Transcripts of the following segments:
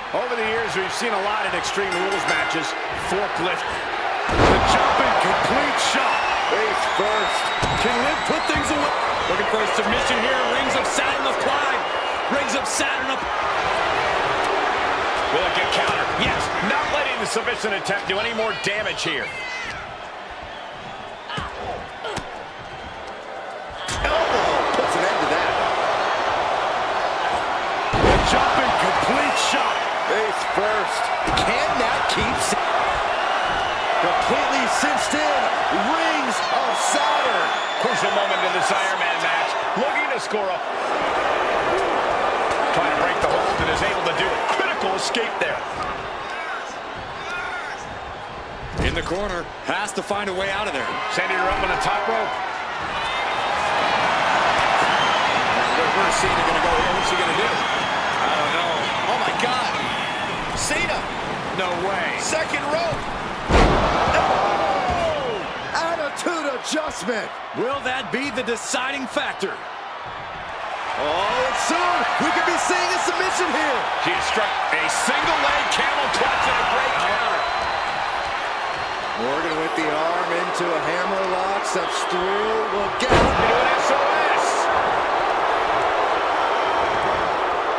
Over the years, we've seen a lot in Extreme Rules matches. Forklift. The jumping complete shot. Face first. Can Liv put things away? Looking for a submission here. Rings of Saturn applied. Rings of Saturn up. Will it get countered? Yes. Not letting the submission attempt do any more damage here. Elbow puts an end to that. The jumping complete shot. Face first. Can that keep... Completely cinched in. Rings of Saturn. Crucial moment in this Iron Man match. Looking to score up. Trying to break the hold and is able to do it. Critical escape there. In the corner. Has to find a way out of there. Sending her up on the top rope. Where's Cena going to go here? What's he going to do? I don't know. Oh my God. Cena. No way. Second rope. Attitude adjustment. Will that be the deciding factor? Oh, and soon we could be seeing a submission here. She has struck a single leg camel clutch and a great counter. Morgan with the arm into a hammer lock. Steps through. Will get into an SOS.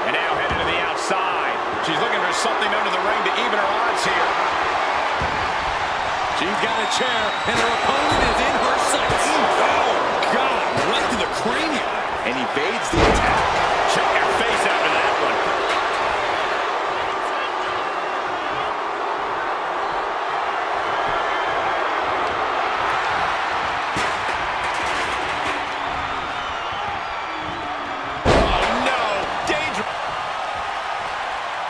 And now headed to the outside. She's looking for something under the ring to even her odds here. She's got a chair, and her opponent is in her sights. Oh, God, right to the cranium. And evades the attack. Check your face after that one. Oh, no. Danger.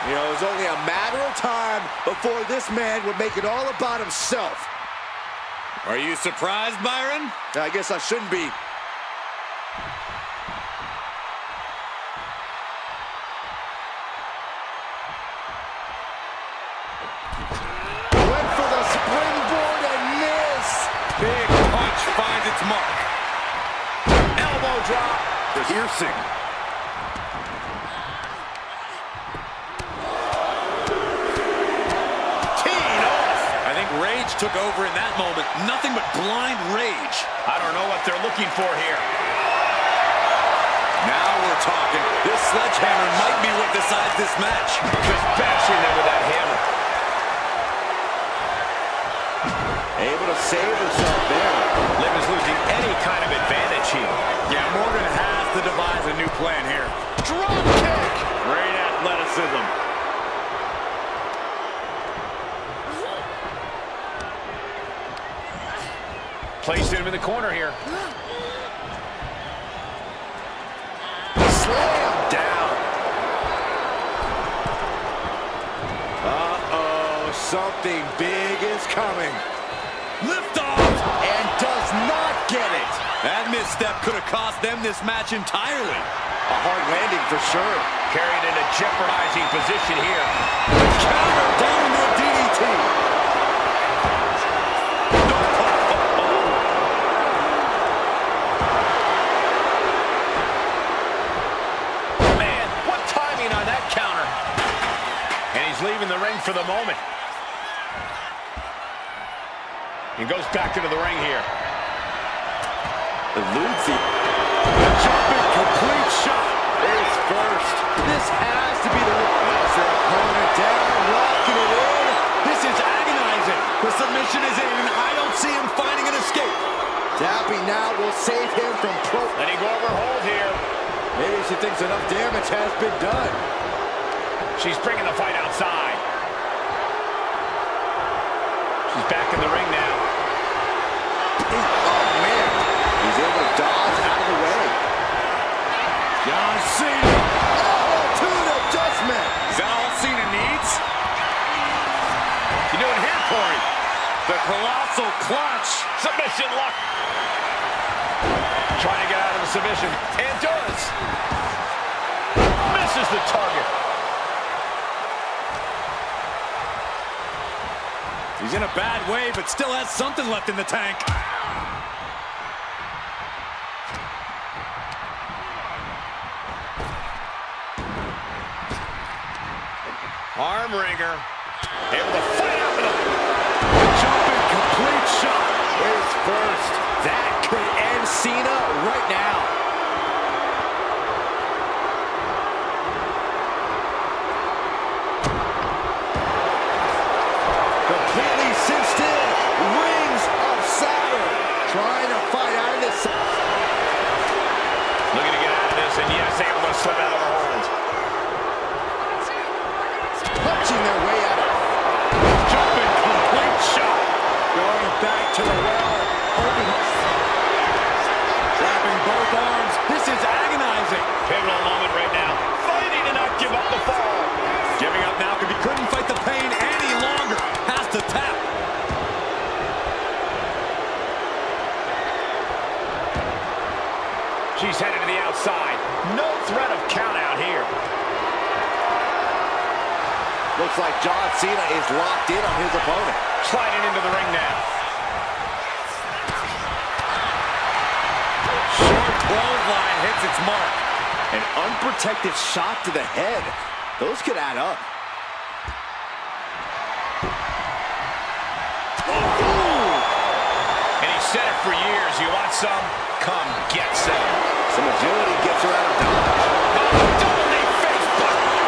You know, it was only a matter of time before this man would make it all about himself. Are you surprised, Byron? I guess I shouldn't be. Went for the springboard and missed. Big punch finds its mark. Elbow drop. Piercing. Teeing off. I think rage took over in that moment. Nothing but blind rage. I don't know what they're looking for here. Now we're talking. This sledgehammer might be what decides this match. Just bashing them with that hammer. Able to save herself there. Liv is losing any kind of advantage here. Yeah, Morgan has to devise a new plan here. Drop kick! Great athleticism. Placed him in the corner here. Slam down. Something big is coming. Lift off! And does not get it. That misstep could have cost them this match entirely. A hard landing for sure. Carried in a jeopardizing position here. Counter down into a DDT. Man, what timing on that counter. And he's leaving the ring for the moment. He goes back into the ring here. Eludes the Jumping complete shot. face first. This has to be the has their opponent down, locking it in. This is agonizing. The submission is in, and I don't see him finding an escape. Dapping now will save him from Letting go of her hold here. Maybe she thinks enough damage has been done. She's bringing the fight outside. She's back in the ring now. Oh, man. He's able to dodge out of the way. John Cena. Attitude adjustment. Is that all Cena needs? You doing here, Corey? The colossal clutch. Submission lock. Trying to get out of the submission. And does. Misses the target. He's in a bad way, but still has something left in the tank. Arm wringer. Able to fight out with a Jumping complete shot. Face first. That could end Cena right now. Completely cinched in. Rings of Saturn. Trying to fight out of this. looking to get out of this, and yes, able to slip out of the hold. Punching their way out of it. Jumping complete shot. Going back to the well. Open. Grabbing both arms. This is agonizing. Pivotal moment right now. Fighting to not give up the fall. Giving up now because he couldn't fight the pain any longer. Has to tap. She's headed to the outside. No threat of count out here. Looks like John Cena is locked in on his opponent. Sliding into the ring now. Short clothesline hits its mark. An unprotected shot to the head. Those could add up. And he said it for years. You want some? Come get some. Some agility gets her out of dodge. Double knee face buster.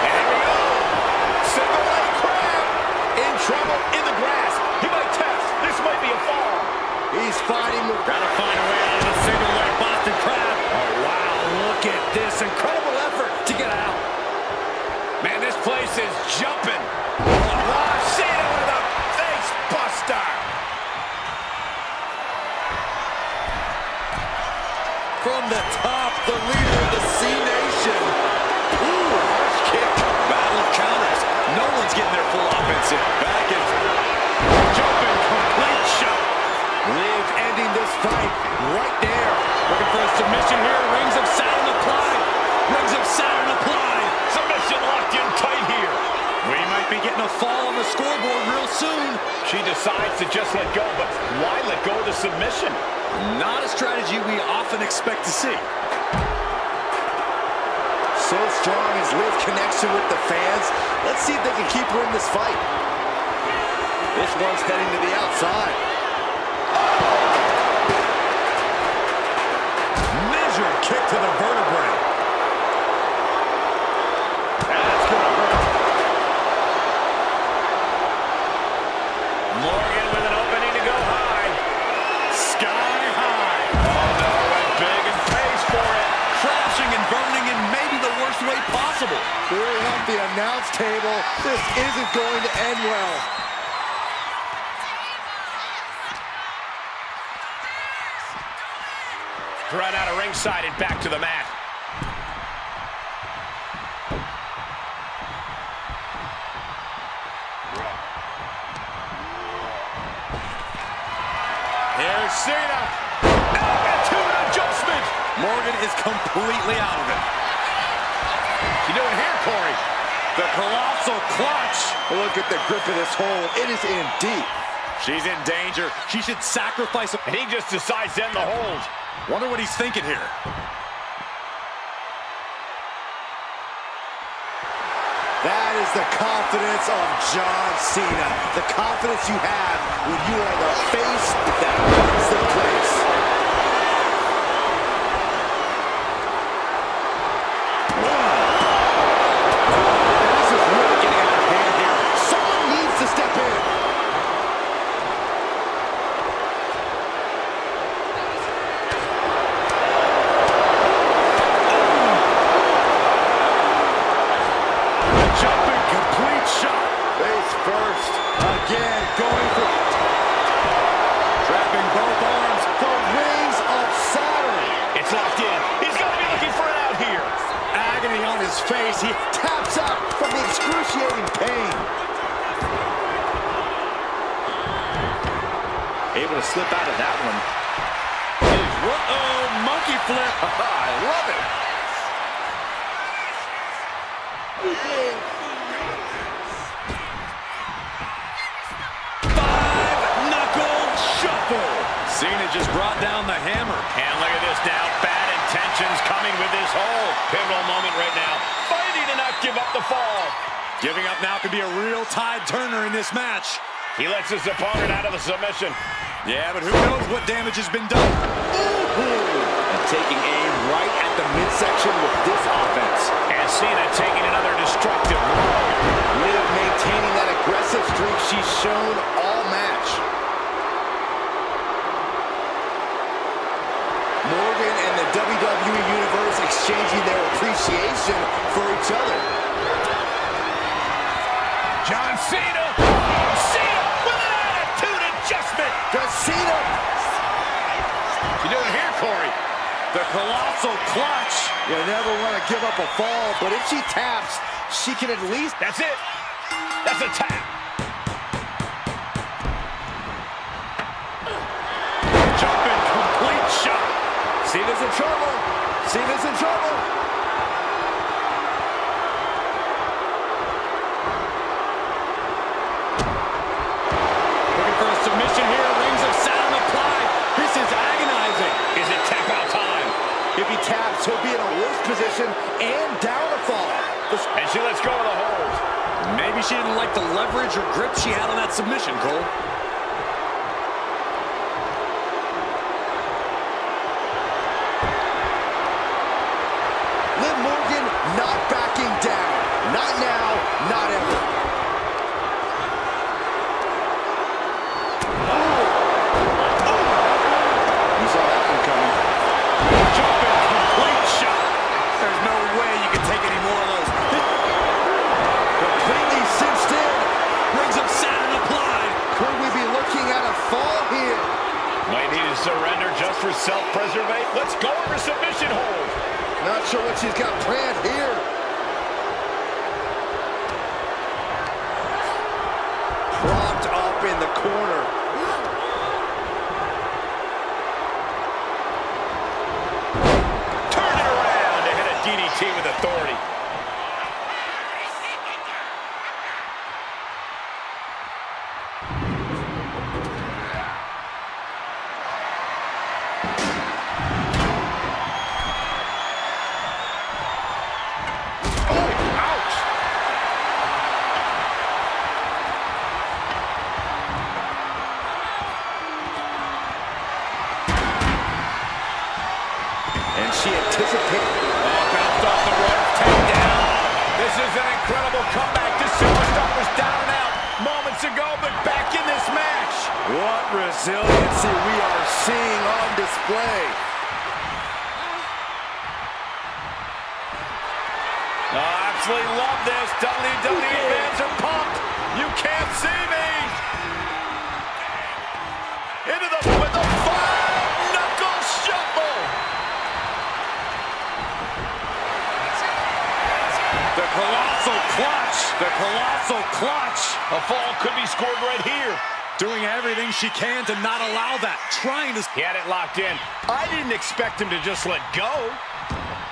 And here we go. Single leg crab. In trouble, in the grass. He might test. This might be a fall. He's fighting with... Gotta find a way out of the single leg Boston crab. Oh, wow, look at this. Incredible effort to get out. Man, this place is jumping. Cena with a face buster. From the top, the leader of the C-Nation. Ooh, harsh kick. Battle of counters. No one's getting their full offense in. Back is jumping complete shot. Liv ending this fight right there. Looking for a submission here. Rings of Saturn applied. Rings of Saturn applied. Submission locked in tight here. We might be getting a fall on the scoreboard real soon. She decides to just let go, but why let go of the submission? Not a strategy we often expect to see. So strong is Liv's connection with the fans. Let's see if they can keep her in this fight. This one's heading to the outside. Measured kick to the vertebrae. That's gonna hurt. Morgan with an opening to go high. Sky high. Oh no, went big and pays for it. Crashing and burning in maybe the worst way possible. Bring up the announce table. This isn't going to end well. Run out of ringside and back to the mat. Here's Cena. Attitude adjustment. Morgan is completely out of it. You doing here, Corey? The colossal clutch. Look at the grip of this hold. It is in deep. She's in danger. She should sacrifice him. And he just decides to end the hold. Wonder what he's thinking here. That is the confidence of John Cena. The confidence you have when you are the face that runs the place. This is really getting out of hand here. Someone needs to step in. Jumping complete shot. Face first. Again, going for... Trapping both arms. The rings of Saturn. It's locked in. He's got to be looking for it out here. Agony on his face. He taps out from the excruciating pain. Able to slip out of that one. Uh-oh, monkey flip. I love it. Five-knuckle shuffle. Cena just brought down the hammer. And look at this now. Bad intentions coming with this hold. Pivotal moment right now. Fighting to not give up the the fall. Giving up now could be a real tide turner in this match. He lets his opponent out of the submission. Yeah, but who knows what damage has been done. And taking aim right at the midsection with this offense. And Cena taking another destructive blow. Liv maintaining that aggressive streak she's shown all match. Morgan and the WWE Universe exchanging their appreciation for each other. John Cena! Cena with an attitude adjustment! Does Cena? You doing here, Corey? The colossal clutch. You never want to give up a fall, but if she taps, she can at least... That's it. That's a tap. Jumping complete shot. Cena's in trouble. Cena's in trouble. Looking for a submission here. Rings of sound applied. This is agonizing. Is it tap out time? If he taps, he'll be in a worse position and down a fall. And she lets go of the hold. Maybe she didn't like the leverage or grip she had on that submission, Cole. Liv Morgan not backing down. Not now, not ever. You saw that one coming. Jumping complete shot. There's no way you can take any more of those. Completely cinched in. Rings of sound applied. Could we be looking at a fall here? Might need to surrender just for self-preservation. Let's go for submission hold. Not sure what she's got planned here. Propped up in the corner. Turn it around to hit a DDT with authority. And she anticipates. Bounced off the rope, takedown. This is an incredible comeback. This superstar was down and out moments ago, but back in this match. What resiliency we are seeing on display. Absolutely love this. WWE fans are pumped. You can't see me. Into the with the knuckle shuffle. The colossal clutch. The colossal clutch. A fall could be scored right here. Doing everything she can to not allow that. Trying to... He had it locked in. I didn't expect him to just let go.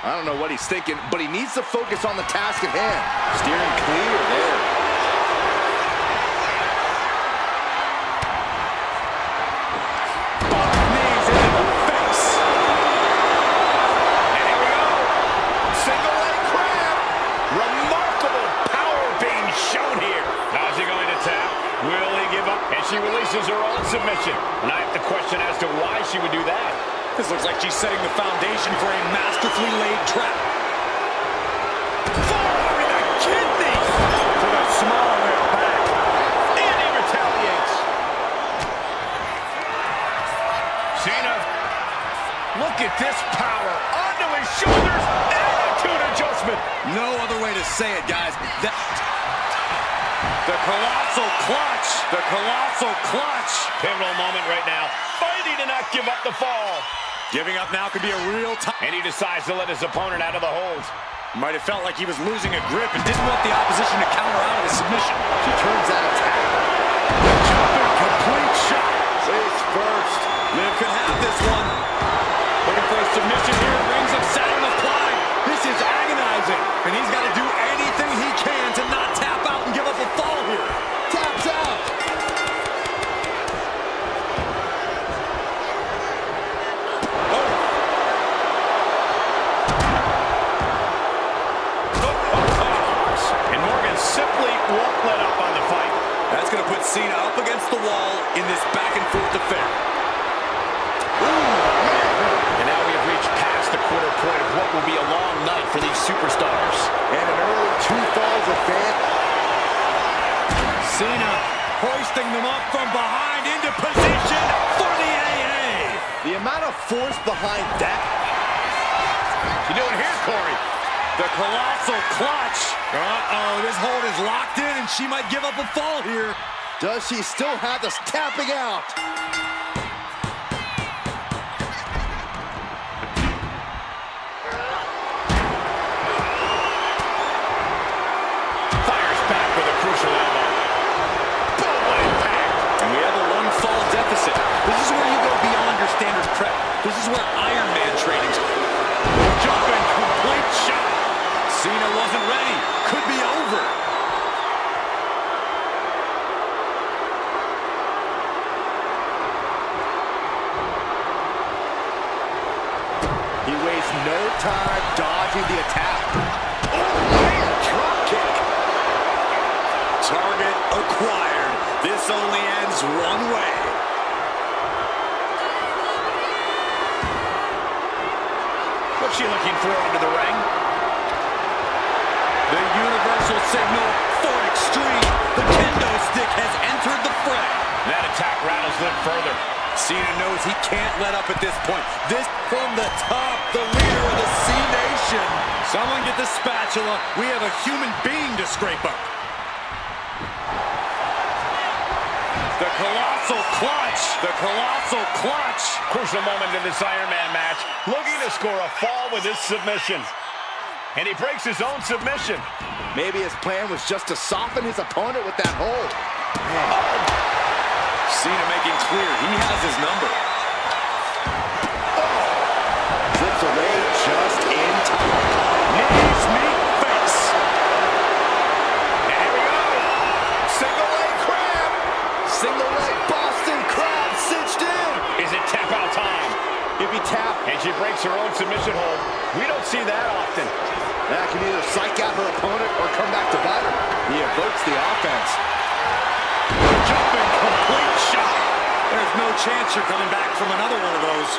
I don't know what he's thinking, but he needs to focus on the task at hand. Steering clear there. Both knees into the face. And here we go. Single leg crab. Remarkable power being shown here. How's he going to tap? Will he give up? And she releases her own submission. And I have to question as to why she would do that. This looks like she's setting the foundation for a masterfully laid trap. Forearm in the kidneys. To the small of their back. And he retaliates. Cena. Look at this power. Onto his shoulders. Attitude adjustment. No other way to say it, guys. The colossal clutch. The colossal clutch. Pivotal moment right now. Fighting to not give up the fall. Giving up now could be a real time. And he decides to let his opponent out of the hold. Might have felt like he was losing a grip and didn't want the opposition to counter out of his submission. She turns that attack. Jumping complete shot. Face first. Liv could have this one. Looking for a submission here. Rings of sound applied. This is agonizing. And he's got to do anything he can to not tap out and give up a fall here. Taps out. won't let up on the fight. That's going to put Cena up against the wall in this back-and-forth affair. And now we have reached past the quarter point of what will be a long night for these superstars. And an early 2 falls advance. Cena hoisting them up from behind into position for the AA. The amount of force behind that. You doing here, Corey? The colossal clutch. Uh-oh, this hold is locked in, and she might give up a fall here. Does she still have this tapping out? Fires back with a crucial elbow. Boom, what impact. And we have a 1-fall deficit. This is where you go beyond your standard prep. This is where Iron Man training's. Jumping, complete shot. Cena wasn't ready. Could be over. He wastes no time dodging the attack. Oh, man, drop kick. Target acquired. This only ends one way. What's she looking for under the ring? The universal signal for extreme. The kendo stick has entered the fray. That attack rattles them further. Cena knows he can't let up at this point. This from the top, the leader of the C-Nation. Someone get the spatula. We have a human being to scrape up. The colossal clutch. The colossal clutch. Crucial moment in this Iron Man match. Looking to score a fall with this submission. And he breaks his own submission. Maybe his plan was just to soften his opponent with that hold. Cena making clear he has his number. Slips away just in time. Knees meet face. And here we go. Single leg crab. Single leg Boston crab cinched in. Is it tap out time? If he tapped, And she breaks her own submission hold. We don't see that often. that can either psych out her opponent or come back to bite her. He averts the offense. Jumping, complete shot. There's no chance you're coming back from another one of those.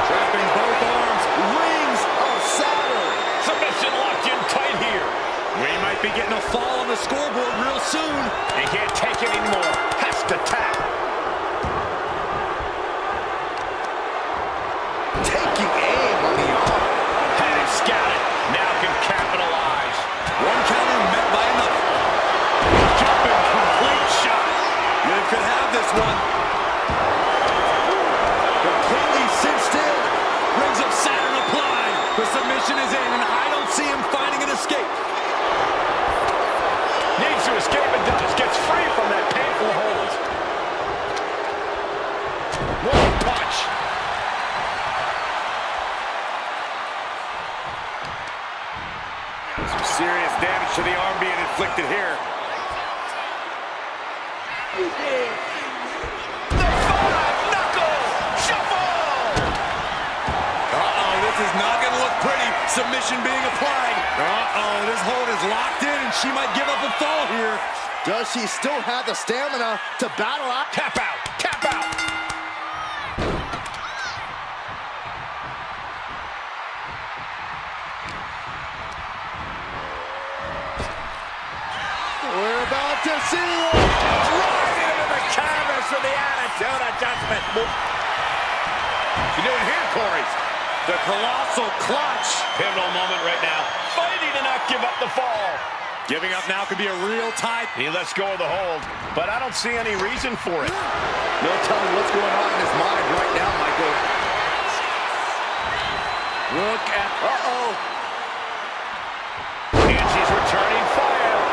Trapping both arms. Rings of Saturn. Submission locked in tight here. We might be getting a fall on the scoreboard real soon. He can't take it anymore. Has to tap. Taking aim on the arm. Had it scouted. Now can capitalize. One counter met by another. Jumping, complete shot. You could have this one. Completely cinched in. Rings of Saturn applied. The submission is in, and I don't see him finding an escape. Needs to escape and does. Gets free from that painful hold. One punch. Some serious damage to the arm being inflicted here. The five-knuckle shuffle. This is not going to look pretty. Submission being applied. This hold is locked in, and she might give up a fall here. Does she still have the stamina to battle out? Tap out. Tap out. We're about to see it. Driving into the canvas for the attitude adjustment. You doing here, Corey? The colossal clutch. Pivotal moment right now. Fighting to not give up the fall. Giving up now could be a real tie. He lets go of the hold, but I don't see any reason for it. No telling what's going on in his mind right now, Michael. Look at... And she's returning fire.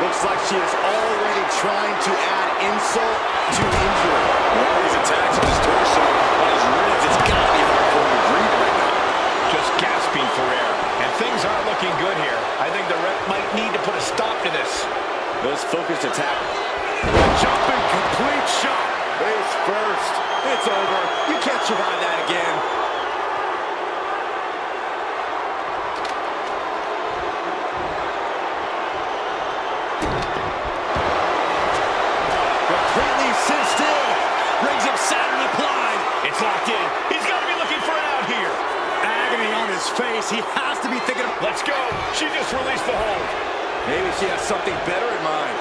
Looks like she is already trying to add insult to injury. All these attacks on his torso, on his ribs, it's got to be hard for him to breathe right now. Just gasping for air. And things aren't looking good here. I think the ref might need to put a stop to this. Those focused attack. Jumping complete shot. Face first. It's over. You can't survive that again. Completely cinched in. Rings of Saturn applied. It's locked in. He's got to be looking for an out here. Agony on his face. He has to be thinking of... Let's go. She just released the hold. Maybe she has something better in mind.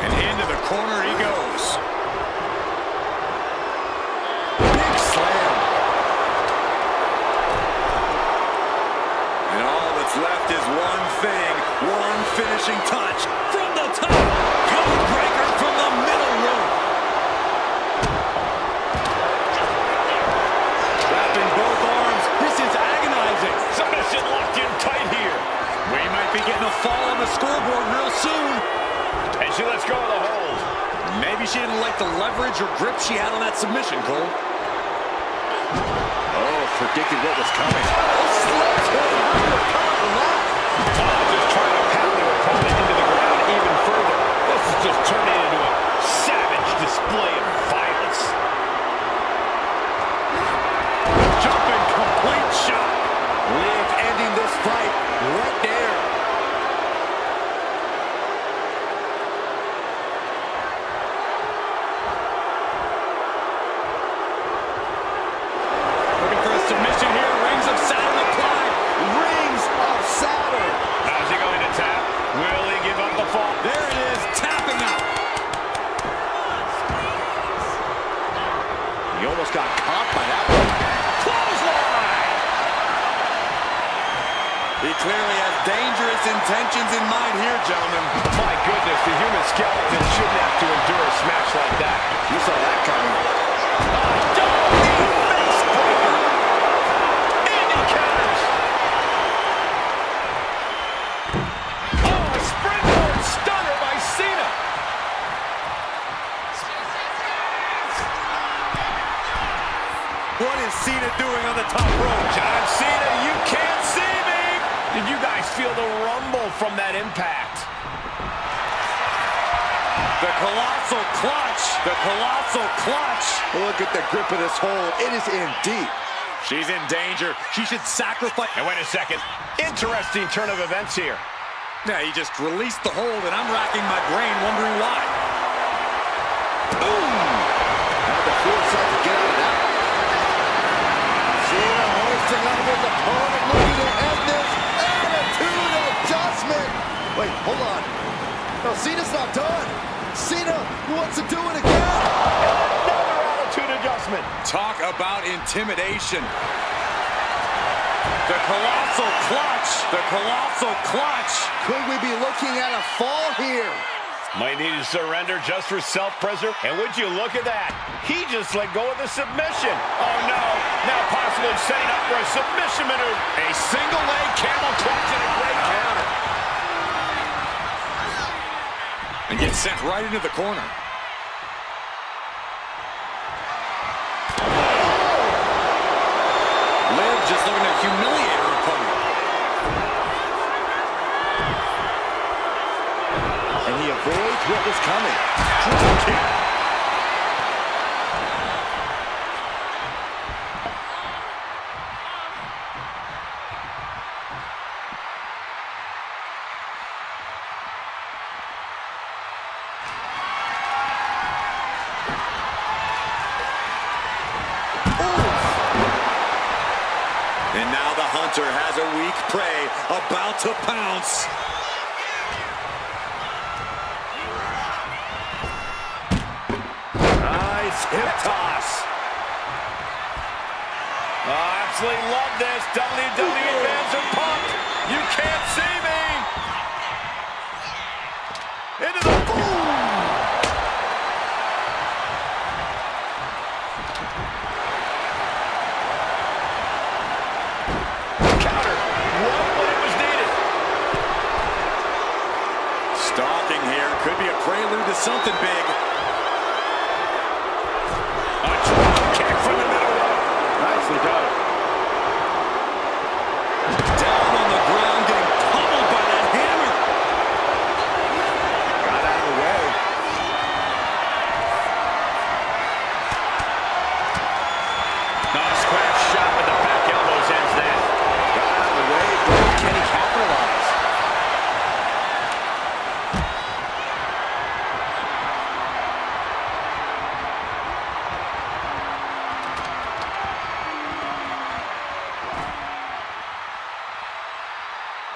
And into the corner he goes. Big slam. And all that's left is one thing, one finishing touch. From the top, code breaker from the middle rope. Wrapping both arms, this is agonizing. Submission locked in tight here. We might be getting a fall on the scoreboard real soon. And she lets go of the hold. Maybe she didn't like the leverage or grip she had on that submission, Cole. Oh, predicted what was coming. Just trying to pound the opponent into the ground even further. This is just turning into a savage display of violence. Jumping complete shot. Liv ending this fight right there. Looking for a submission here. Rings of Saturn applied. Rings of Saturn. How's he going to tap? Will he give up the fall? There it is, tapping out. He almost got caught by that one. Clothesline! He clearly has dangerous intentions in mind here, gentlemen. My goodness, the human skeleton shouldn't have to endure a smash like that. You saw that coming. What is Cena doing on the top rope? John Cena, you can't see me! Did you guys feel the rumble from that impact? The colossal clutch. The colossal clutch. Look at the grip of this hold. It is in deep. She's in danger. She should sacrifice. And wait a second. Interesting turn of events here. Yeah, he just released the hold, and I'm racking my brain wondering why. Boom! Had the foresight to get out of that. Cena hoisting up his opponent, looking to end this. Attitude adjustment. Wait, hold on. No, Cena's not done. Cena wants to do it again. Another attitude adjustment. Talk about intimidation. The colossal clutch. The colossal clutch. Could we be looking at a fall here? Might need to surrender just for self-preservation. And would you look at that? He just let go of the submission. Oh, no. Now possibly setting up for a submission maneuver. A single leg camel clutch and a great counter. And gets sent right into the corner. Liv just looking to humiliate her opponent. And he avoids what was coming. Drop kick. And now the hunter has a weak prey about to pounce. Nice hip toss. Oh, absolutely love this. WWE fans are pumped. You can't see me. Into the boom. Counter. What when it was needed. Stalking here could be a prelude to something big. A drop kick from the middle rope. Nicely done. Down on the ground, getting pummeled by that hammer. Got out of the way.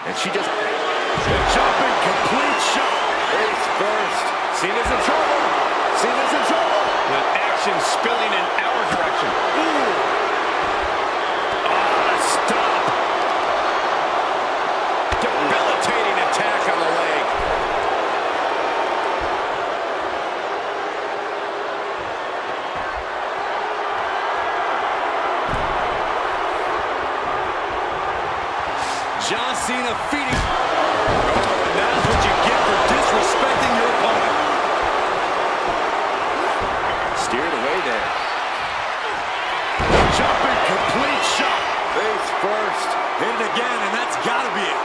And she just... The jumping complete shot. Face first. Cena's in trouble. Cena's in trouble. The action spilling in our direction. Ooh. Stop. Debilitating attack on the leg. John Cena feeding. Oh, that's what you get for disrespecting your opponent. Steered away there. Jumping complete shot. Face first. Hit it again, and that's got to be it.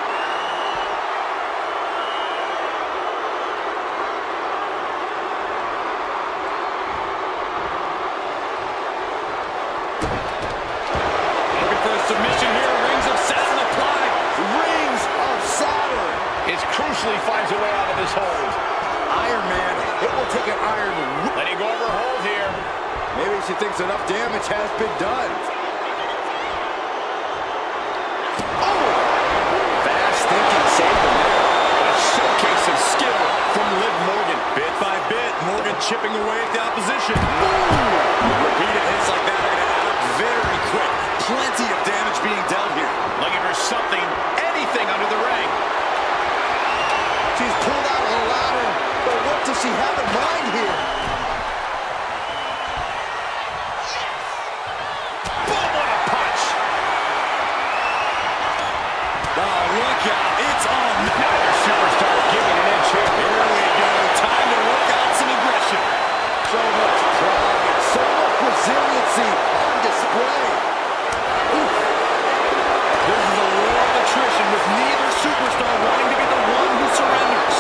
Looking for a submission here. Rings of Saturn applied. Rings of Saturn. It crucially finds a way out of this hold. Iron Man. It will take an iron. Letting go of her hold here. Maybe she thinks enough damage has been done. Fast thinking saved him there. A showcase of skill from Liv Morgan. Bit by bit, Morgan chipping away at the opposition. Repeated hits like that are going to add up very quick. Plenty of damage being dealt here. Looking for something, anything under the ring. She's pulled out of the ladder, but what does she have in mind here? Boom, what a punch. Oh, look out. It's on. Neither superstar giving an inch here. Here we go. Time to work out some aggression. So much pride, so much resiliency on display. Oof. This is a war of attrition with neither superstar wanting to be the one who surrenders.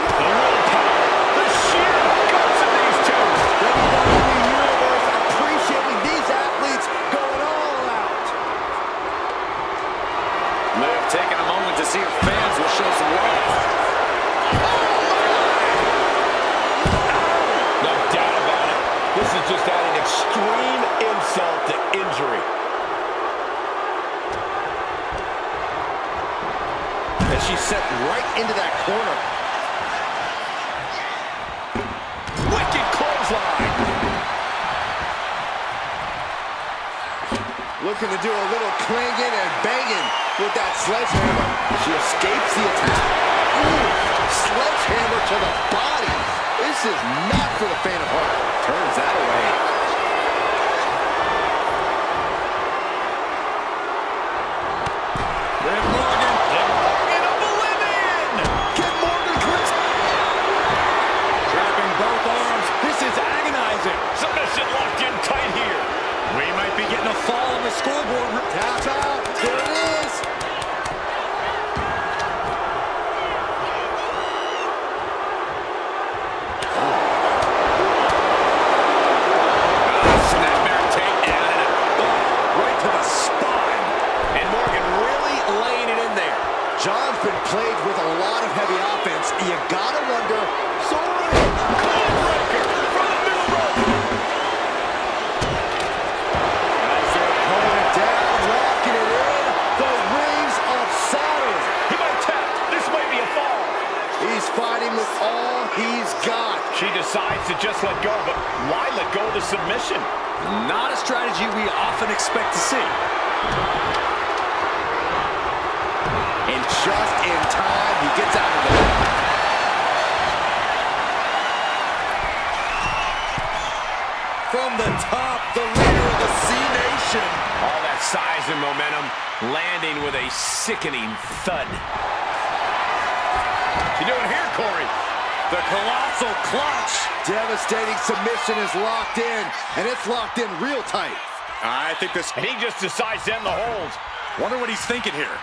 The willpower, the sheer guts of these two. WWE Universe appreciating these athletes going all out. Liv taking a moment to see if fans will show some love. No doubt about it. This is just adding extreme insult to injury. And she's set right into that corner. Wicked clothesline. Looking to do a little clanging and banging with that sledgehammer. She escapes the attack. Ooh, sledgehammer to the body. This is not for the faint of heart. Turns that away. Liv Morgan. In oblivion. Get Morgan Chris. Trapping both arms. This is agonizing. Submission locked in tight here. We might be getting a fall on the scoreboard. Tap out. There it is. Snapmare takedown. Right to the spine. And Morgan really laying it in there. John's been plagued with a lot of heavy offense. You gotta wonder. Sorry. Breaker from the middle rope. As their opponent down, locking it in. The rings of Saturn. He might tap. This might be a fall. He's fighting with all he's got. She decides to just let go, but why let go of the submission? Not a strategy we often expect to see. And just in time, he gets out of there. From the top, the leader of the C Nation. All that size and momentum landing with a sickening thud. What you doing here, Corey? The colossal clutch. Devastating submission is locked in, and it's locked in real tight. I think this... And he just decides to end the hold. Wonder what he's thinking here.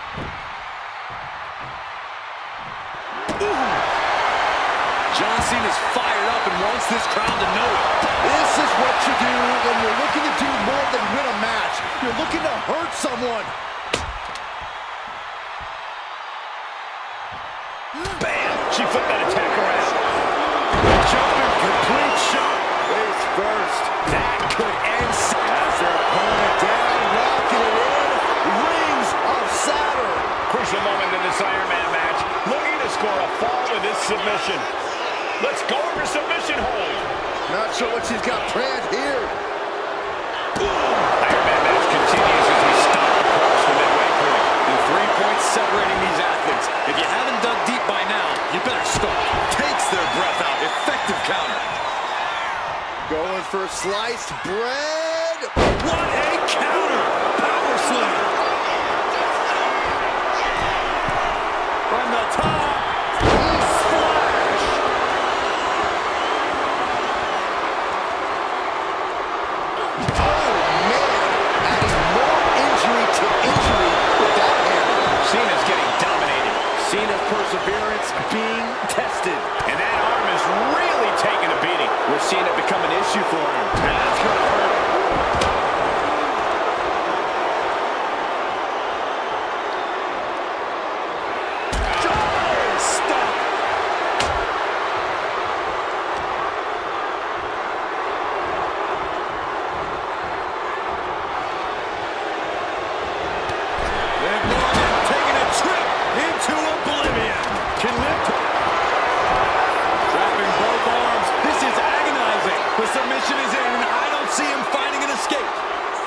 John Cena's fired up and wants this crowd to know it. This is what you do when you're looking to do more than win a match. You're looking to hurt someone. Bam! She flipped that attack around. Jumping complete shot. Face first. That could end. As their opponent down, locking it in. Rings of Saturn. crucial moment in this Iron Man match. Looking to score a fall with this submission. Let's go for submission hold. Not sure what she's got planned here. Iron Man match continues as we stop across the midway point. And 3 points separating these athletes. If you haven't dug deep by now, you better start. Takes their breath out. Effective counter. Going for sliced bread. What a counter! Power slam. From the top. Splash. Oh, man. Adding more injury to injury with that hammer. Cena's getting dominated. Cena's perseverance being tested. And that arm is really taking a beating. We're seeing it become an issue for him. That's going to hurt.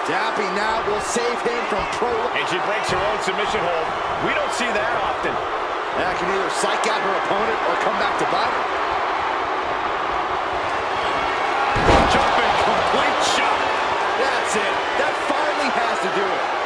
Dapping now will save him from And she breaks her own submission hold. We don't see that often. That can either psych out her opponent or come back to bite her. Jumping complete shot. That's it. That finally has to do it.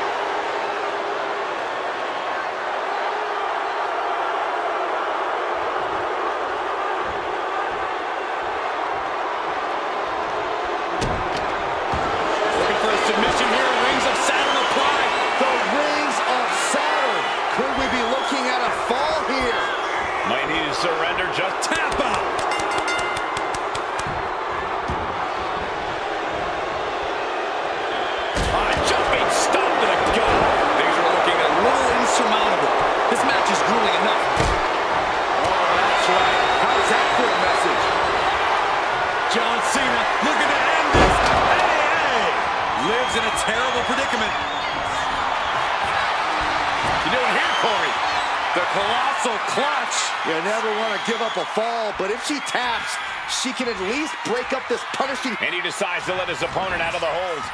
Submission here, rings of Saturn applied. The rings of Saturn. Could we be looking at a fall here? Might need to surrender, just tap out. Jumping stomp to the gut. Things are looking a little insurmountable. This match is grueling enough. Oh, that's right. How's that for a message? John Cena looking to end this. Lives in a terrible predicament. You doing here, Corey? The colossal clutch. You never want to give up a fall, but if she taps, she can at least break up this punishing. And he decides to let his opponent out of the hold.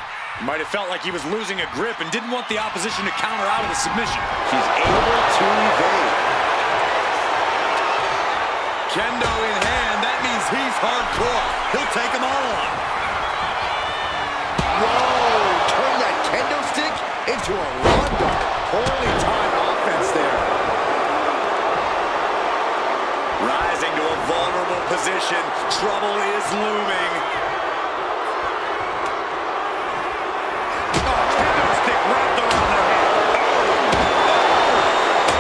Might have felt like he was losing a grip and didn't want the opposition to counter out of the submission. She's able to evade. Kendo in hand, that means he's hardcore. He'll take them all on. Whoa, turn that kendo stick into a rondo. Holy time offense there. Rising to a vulnerable position. Trouble is looming. Oh, kendo stick wrapped around their head.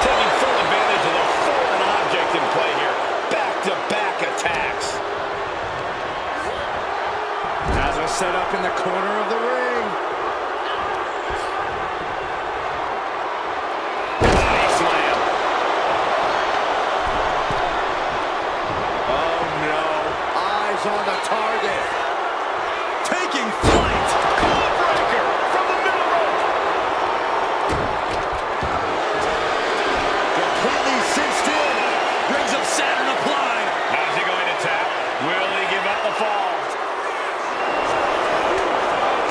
Taking full advantage of the foreign object in play here. Back-to-back attacks. As a setup in the corner of the ring. Body slam. Oh no. Eyes on the target. Taking flight. Clawbreaker from the middle rope. Completely cinched in. Rings of Saturn applied. How's he going to tap? Will he give up the fall?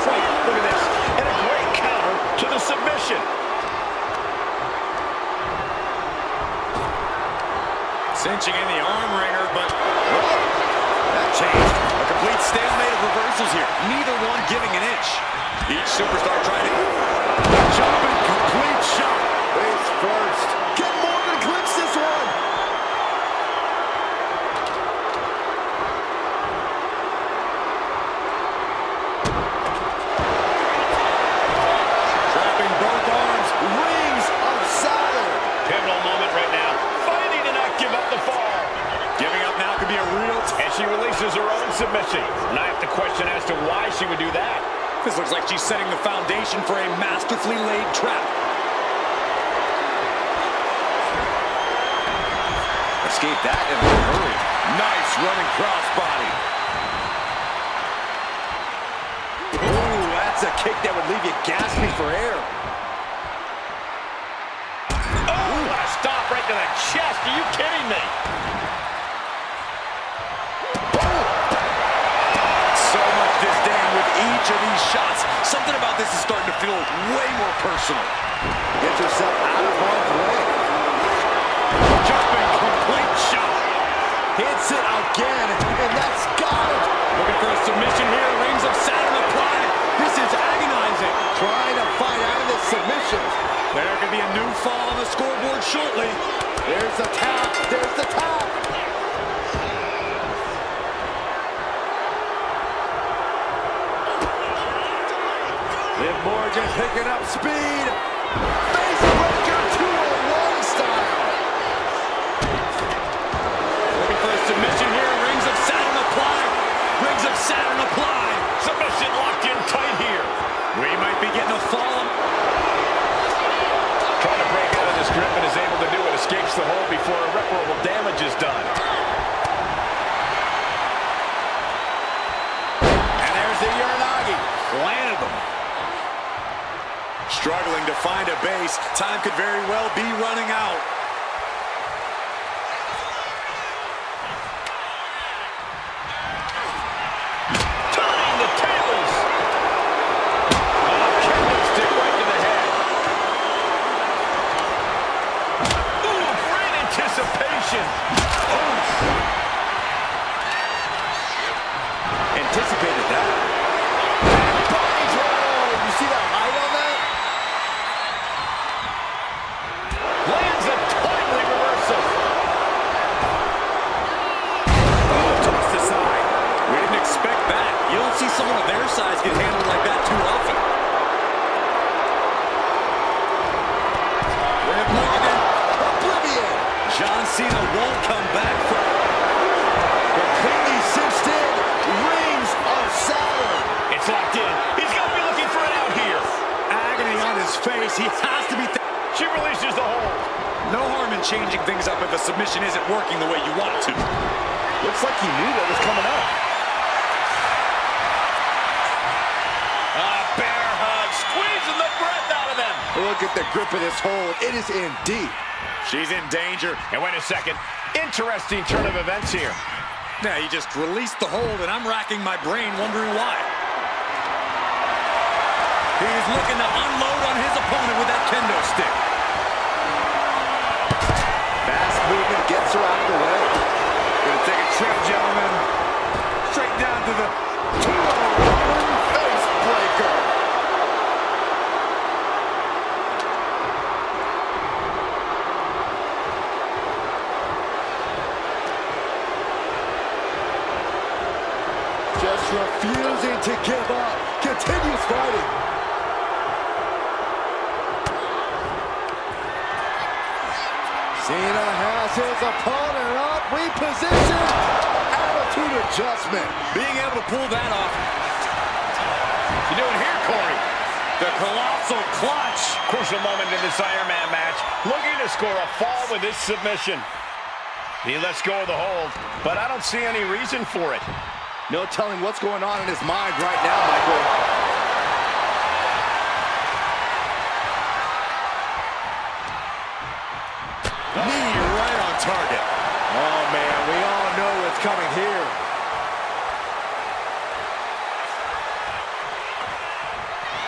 Wait, look at this. And a great counter to the submission. Cinching in the arm wringer, but that changed. A complete stalemate of reversals here. Neither one giving an inch. Each superstar trying to Jumping complete shot. Face first. Can Morgan clinch this one? trapping both arms. Rings of Saturn. Pivotal moment right now. Fighting to not give up the fall. Giving up now could be a real And she releases her own submission. And I have to question as to why she would do that. This looks like she's setting the foundation for a masterfully laid trap. Escape that in a hurry. Nice running crossbody. Ooh, that's a kick that would leave you gasping for air. Oh! stop right to the chest. Are you kidding me? So much disdain with each of these shots. Something about this is starting to feel way more personal. Gets herself out of harm's way. Jumping complete shot. Hits it again, and that's got it. Looking for a submission here. Rings of Saturn applied. This is agonizing. Trying to fight out of this submission. There could be a new fall on the scoreboard shortly. There's the tap. There's the tap. Liv Morgan picking up speed. Face breaker 201 style. Looking for a submission here. Rings of Saturn applied. Rings of Saturn applied. Submission locked in tight here. We might be getting a fall. Trying to break out of this grip and is able to do it. Escapes the hold before irreparable damage is done. And there's the Uranagi. Landed them. Struggling to find a base. Time could very well be running out. Turning the tables. Candlestick right to the head. Ooh, great anticipation. Anticipated that. Body throw. You see that height on that? Lands a timely reversal. Oh, tossed aside. We didn't expect that. You don't see someone of their size get handled like that too often. Liv Morgan. Oblivion. John Cena won't come back from Completely cinched in. Rings of Saturn. It's locked in. He's got to be looking for it out here. agony on his face. He has to be... She releases the hold. No harm in changing things up if a submission isn't working the way you want it to. Looks like he knew that was coming up. A bear hug, squeezing the breath out of them. Look at the grip of this hold. It is in deep. She's in danger. And wait a second. Interesting turn of events here. Now, he just released the hold, and I'm racking my brain wondering why. He's looking to unload on his opponent with that kendo stick. Fast movement gets her out of the way. Gonna take a trip, gentlemen. Straight down to the 201 face breaker. Just refusing to give up. Continues fighting. Cena has his opponent up. Reposition. Attitude adjustment. being able to pull that off. You doing here, Corey? The colossal clutch. Crucial moment in this Iron Man match. Looking to score a fall with this submission. He lets go of the hold, but I don't see any reason for it. No telling what's going on in his mind right now, Michael. Knee right on target. Oh, man, we all know what's coming here.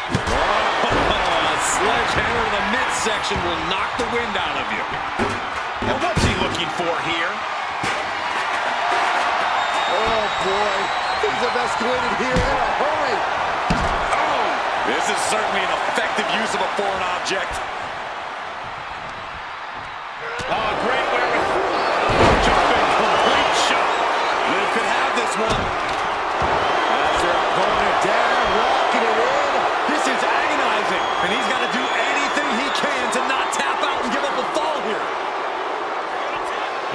A sledgehammer to the midsection will knock the wind out of you. And what's he looking for here? Oh, boy. Things have escalated here in a hurry. Oh, this is certainly an effective use of a foreign object. Oh, great weapon. Jumping complete shot. Liv could have this one. That's their opponent down, locking it in. This is agonizing, and he's got to do anything he can to not tap out and give up a fall here.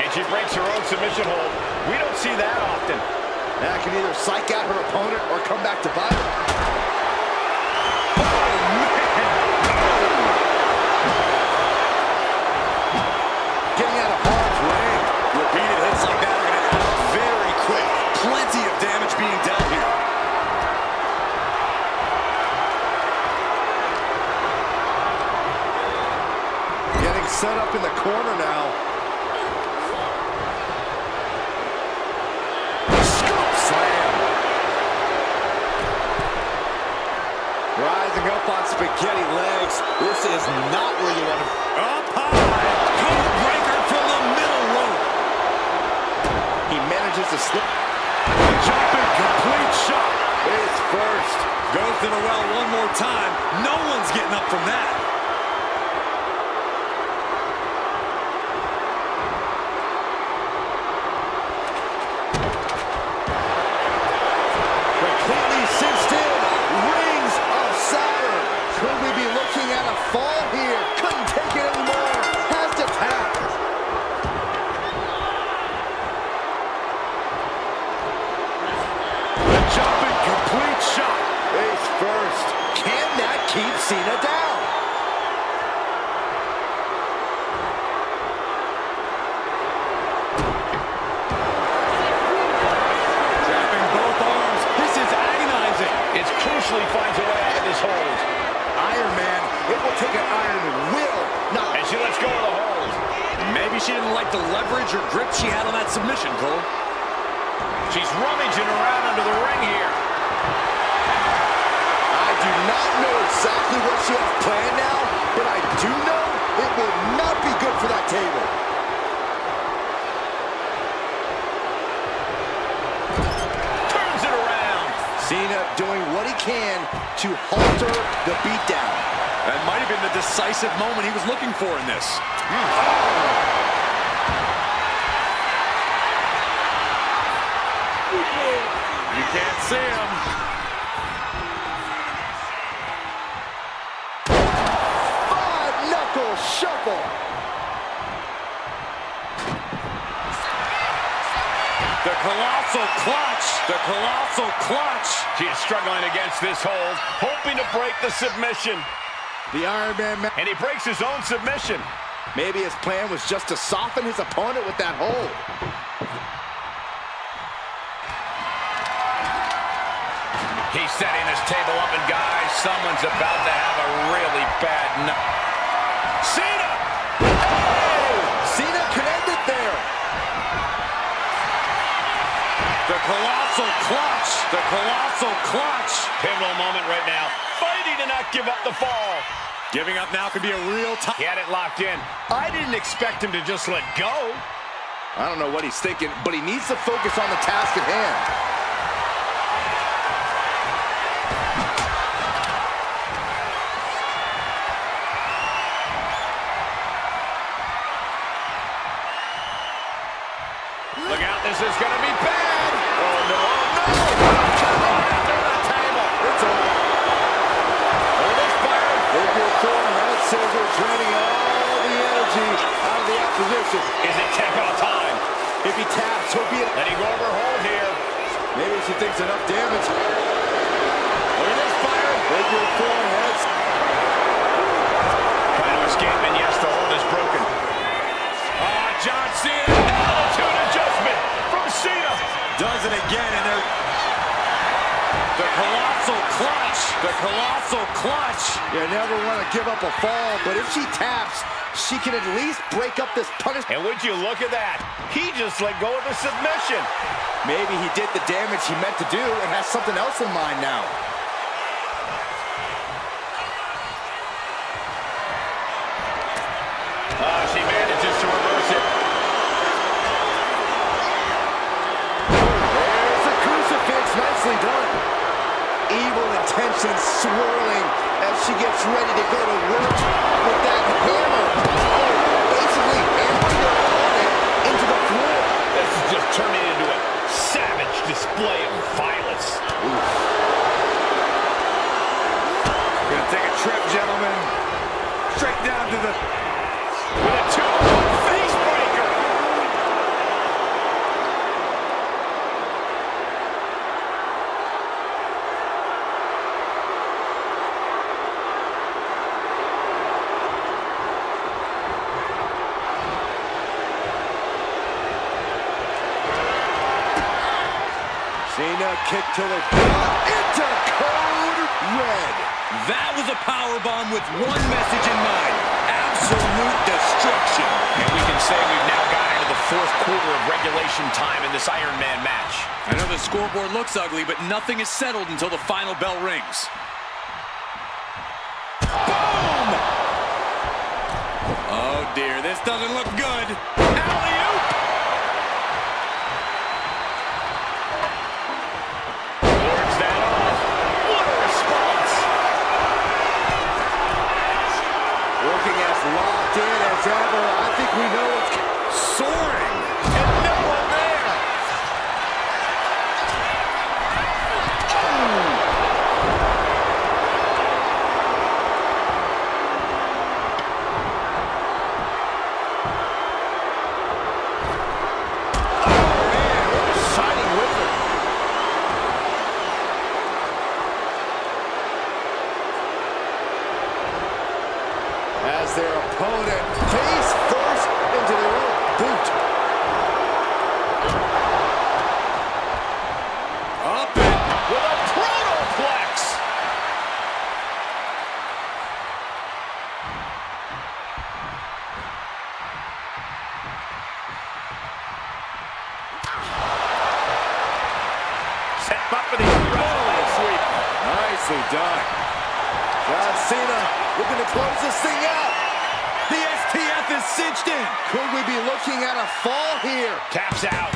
And she breaks her own submission hold. We don't see that often. That can either psych out her opponent or come back to bite her. Getting out of harm's way. Repeated hits like that are going to end up very quick. Plenty of damage being dealt here. Getting set up in the corner now. Scoop slam. Rising up on spaghetti legs. This is not where you want to... Up high. Code breaker from the middle rope. He manages to slip. Jumping complete shot. Face first. Goes to the well one more time. No one's getting up from that. Completely cinched in. Rings of Saturn. Could we be looking at a fall here? Couldn't take it anymore. Has to tap. The jumping complete shot. Face first. Can that keep Cena down? Trapping both arms. This is agonizing. It's crucial he finds a way out of this hold. Iron Man, it will take an iron will. Not. And she lets go of the hold. Maybe she didn't like the leverage or grip she had on that submission, Cole. She's rummaging around under the ring here. I do not know exactly what she has planned now, but I do know it will not be good for that table. Turns it around. Cena doing what he can to halter the beatdown. That might have been the decisive moment he was looking for in this. You can't see him. Five-knuckle shuffle. The colossal clutch. The colossal clutch. She is struggling against this hold, hoping to break the submission. The Iron Man, And he breaks his own submission. maybe his plan was just to soften his opponent with that hold. He's setting this table up, and guys, someone's about to have a really bad night. Cena! Oh! Cena connected there. The colossal clutch. The colossal clutch. Pivotal moment right now. Fighting to not give up the fall. Giving up now could be a real time. He had it locked in. I didn't expect him to just let go. I don't know what he's thinking, but he needs to focus on the task at hand. Look out, this is going to be bad. Oh, no, no. Under the table. It's over. Oh, this fire. Figure four, head scissors, draining all the energy out of the opposition. Is it tap out time? If he taps, he'll be... Letting go of her hold here. Maybe she thinks enough damage. Look at this fire. Figure four, heads. Trying to escape, and yes, the hold is broken. John Cena Altitude adjustment from Cena. does it again, and they're... The colossal clutch. The colossal clutch. You never want to give up a fall, but if she taps, she can at least break up this punishment. And would you look at that? He just let go of the submission. Maybe he did the damage he meant to do and has something else in mind now. She manages to reverse it. There's the crucifix, nicely done. Evil intentions swirling as she gets ready to go to work with that hammer. Basically hammering her opponent into the floor. This is just turning into a savage display of violence. Gonna take a trip, gentlemen. Straight down to the... With a 2-1 face breaker. Cena kick to the gut into code red. That was a powerbomb with one message in mind. absolute destruction. And we can say we've now got into the fourth quarter of regulation time in this Iron Man match. I know the scoreboard looks ugly, but nothing is settled until the final bell rings. Boom! Oh dear, this doesn't look good. Alley-oop! Wards that off. What a response! Looking as locked in as ever. I think we know what's Soaring! And no one there! as their opponent face first into their own boot. Up and with a protoplex. Set him up for the leg sweep. Nicely done. John Cena looking to close this thing out. The STF is cinched in. Could we be looking at a fall here? Taps out.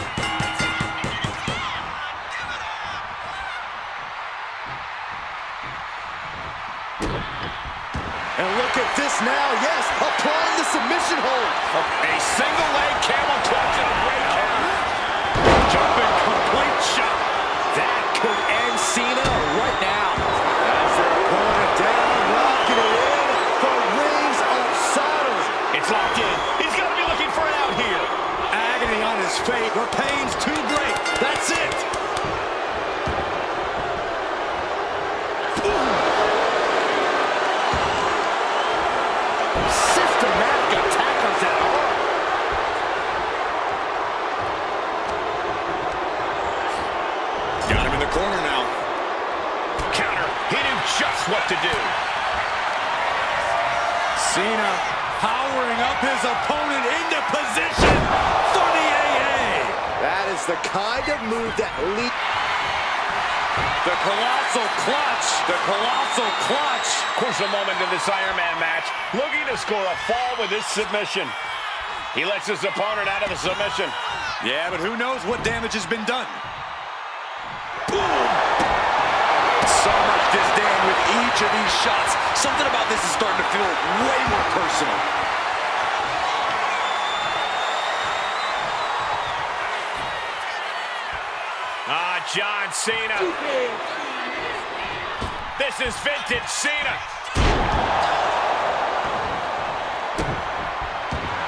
And look at this now. Yes, applying the submission hold. A single leg camel clutch and a great counter. Jumping complete shot. That could end Cena right now. As their opponent down, locking it in for Rings of Saturn. It's locked in. He's got to be looking for an out here. Agony on his face. The pain's too great. That's it. Systematic attack on that arm. Got him in the corner now. Counter. He knew just what to do. Cena powering up his opponent into position for the AA. That is the kind of move that leads. The colossal clutch. The colossal clutch. Crucial moment in this Iron Man match. Looking to score a fall with this submission. He lets his opponent out of the submission. Yeah, but who knows what damage has been done. Boom! So much disdain with each of these shots. Something about this is starting to feel way more personal. John Cena. This is vintage Cena.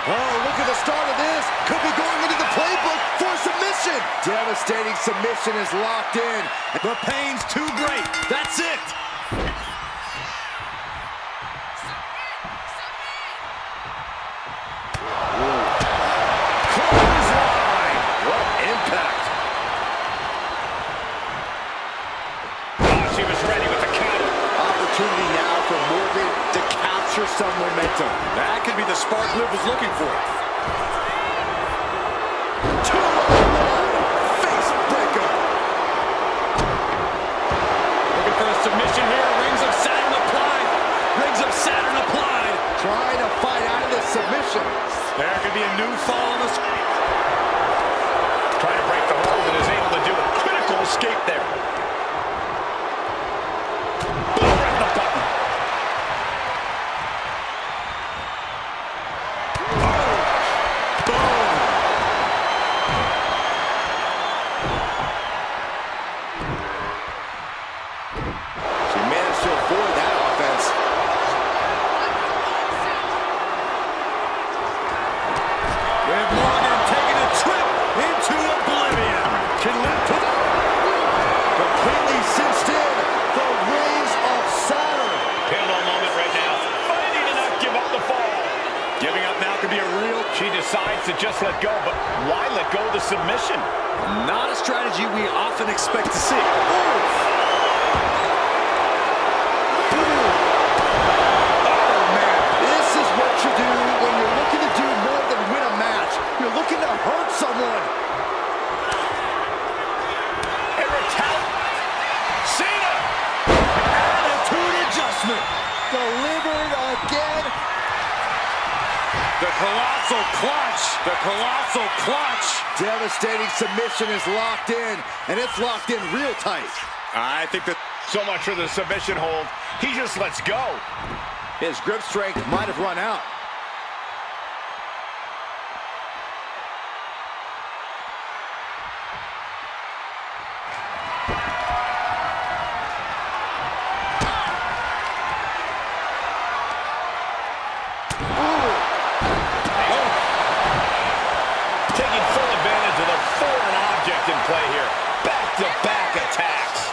Oh, look at the start of this. Could be going into the playbook for submission. Devastating submission is locked in. The pain's too great. That's it. Clothesline. What impact. She was ready with the counter. Opportunity now for Morgan to capture some momentum. That could be the spark Liv was looking for. 2-on-1 face breaker. Looking for a submission here. Rings of Saturn applied. Rings of Saturn applied. Trying to fight out of this submission. There could be a new fall on the screen. Trying to break the hold and is able to do a critical escape there. Press the button. She managed to avoid that offense. Liv Morgan taking a trip into oblivion. Can Liv put Completely cinched in for Rings of Saturn. Pivotal moment right now. Fighting to not give up the fall. Giving up now could be a real... She decides to just let go, but why let go of the submission? Not a strategy we often expect to see. Oh, man. This is what you do clutch. The colossal clutch. Devastating submission is locked in, and it's locked in real tight. I think that So much for the submission hold. He just lets go. His grip strength might have run out. Taking full advantage of the foreign object in play here. Back-to-back attacks.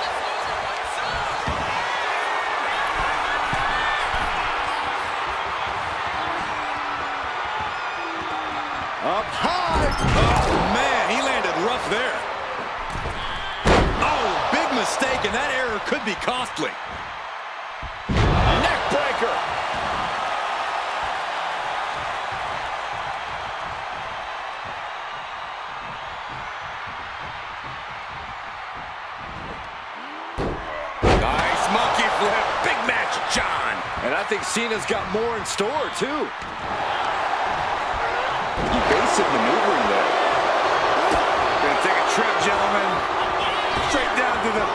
Up high. Oh, man, he landed rough there. Oh, big mistake, and that error could be costly. Neck breaker. Nice monkey flip. Big match, John. And I think Cena's got more in store, too. Evasive maneuvering there. Gonna take a trip, gentlemen. Straight down to the...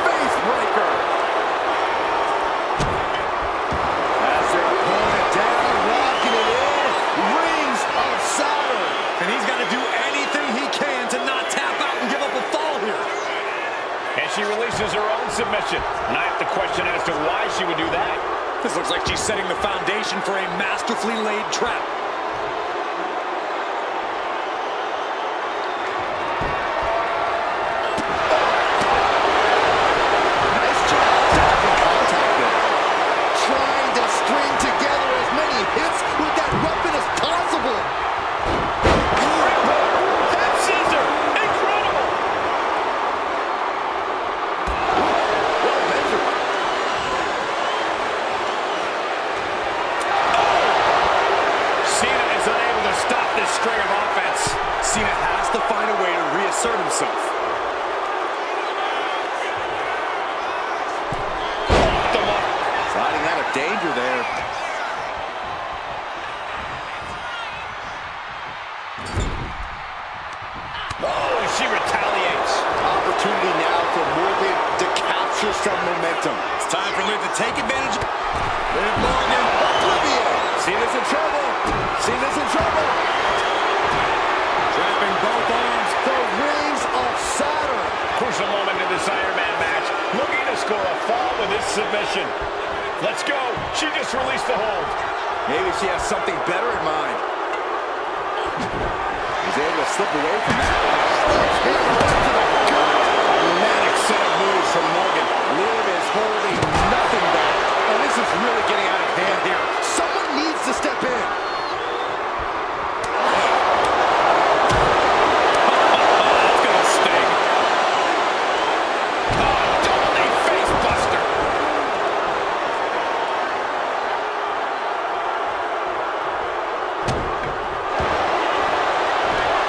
Face breaker. As their opponent down, locking it in. Rings of Saturn. And he's got to do anything he can to not tap out and give up a fall here. And she releases her own submission. And I have to question as to why she would do that. This looks like she's setting the foundation for a masterfully laid trap. Nice job taking contact there. Trying to string together as many hits with that weapon as possible. Head scissor. Incredible. Well measured. Cena is unable to stop this string of offense. Cena has to find a way to reassert himself. Sliding out of danger there. Oh, she retaliates. Opportunity now for Morgan to capture some momentum. It's time for Liv to take advantage. Liv Morgan. Oblivion. Cena's in trouble. Cena's in trouble. Trapping both arms. The rings of Saturn. Crucial moment in this Iron Man match. Looking to score a fall with this submission. Let's go. She just released the hold. Maybe she has something better in mind. He's able to slip away from that. Dramatic set of moves from Morgan. Liv is holding nothing back. And this is really getting out of hand here. Someone needs to step in. That's gonna sting. Double knee face buster.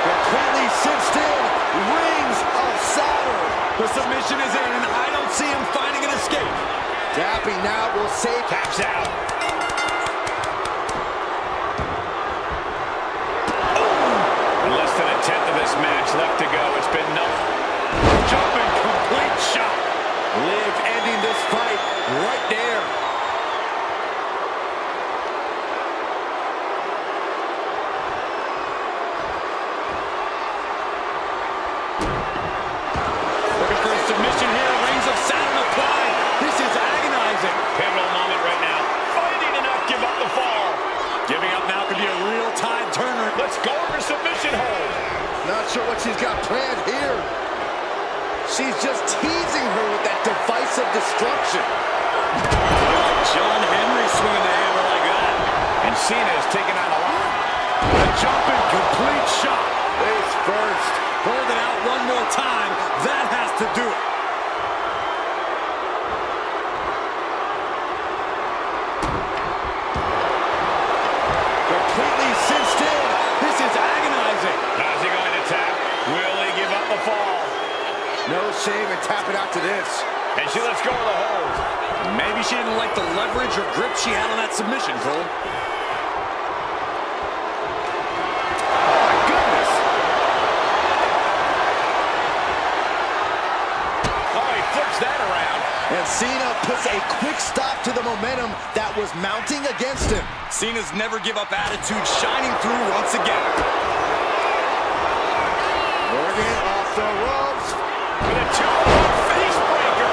Completely cinched in. Rings of Saturn. The submission is in, and I don't see him finding an escape. Dappy now will save. Taps out. Less than a tenth of this match left to go. It's been no jumping complete shot. Liv ending this fight right there. Looking for a submission here. Rings of Saturn applied. This is agonizing. Pivotal moment right now. Fighting to not give up the fall. Giving up now could be a real tide turner. Let's go for submission hold. Not sure what she's got planned here. She's just teasing her with that divisive destruction. John Henry swinging the hammer like that. And Cena is taking on a lot. A jumping complete shot. Face first. Hold it out one more time. That has to do it. Completely cinched in. This is agonizing. How's he going to tap? Will he give up the fall? No shame in tapping out to this. And she lets go of the hold. Maybe she didn't like the leverage or grip she had on that submission, Cole. Cena puts a quick stop to the momentum that was mounting against him. Cena's never give up attitude shining through once again. Morgan off the ropes. With a two-point face breaker.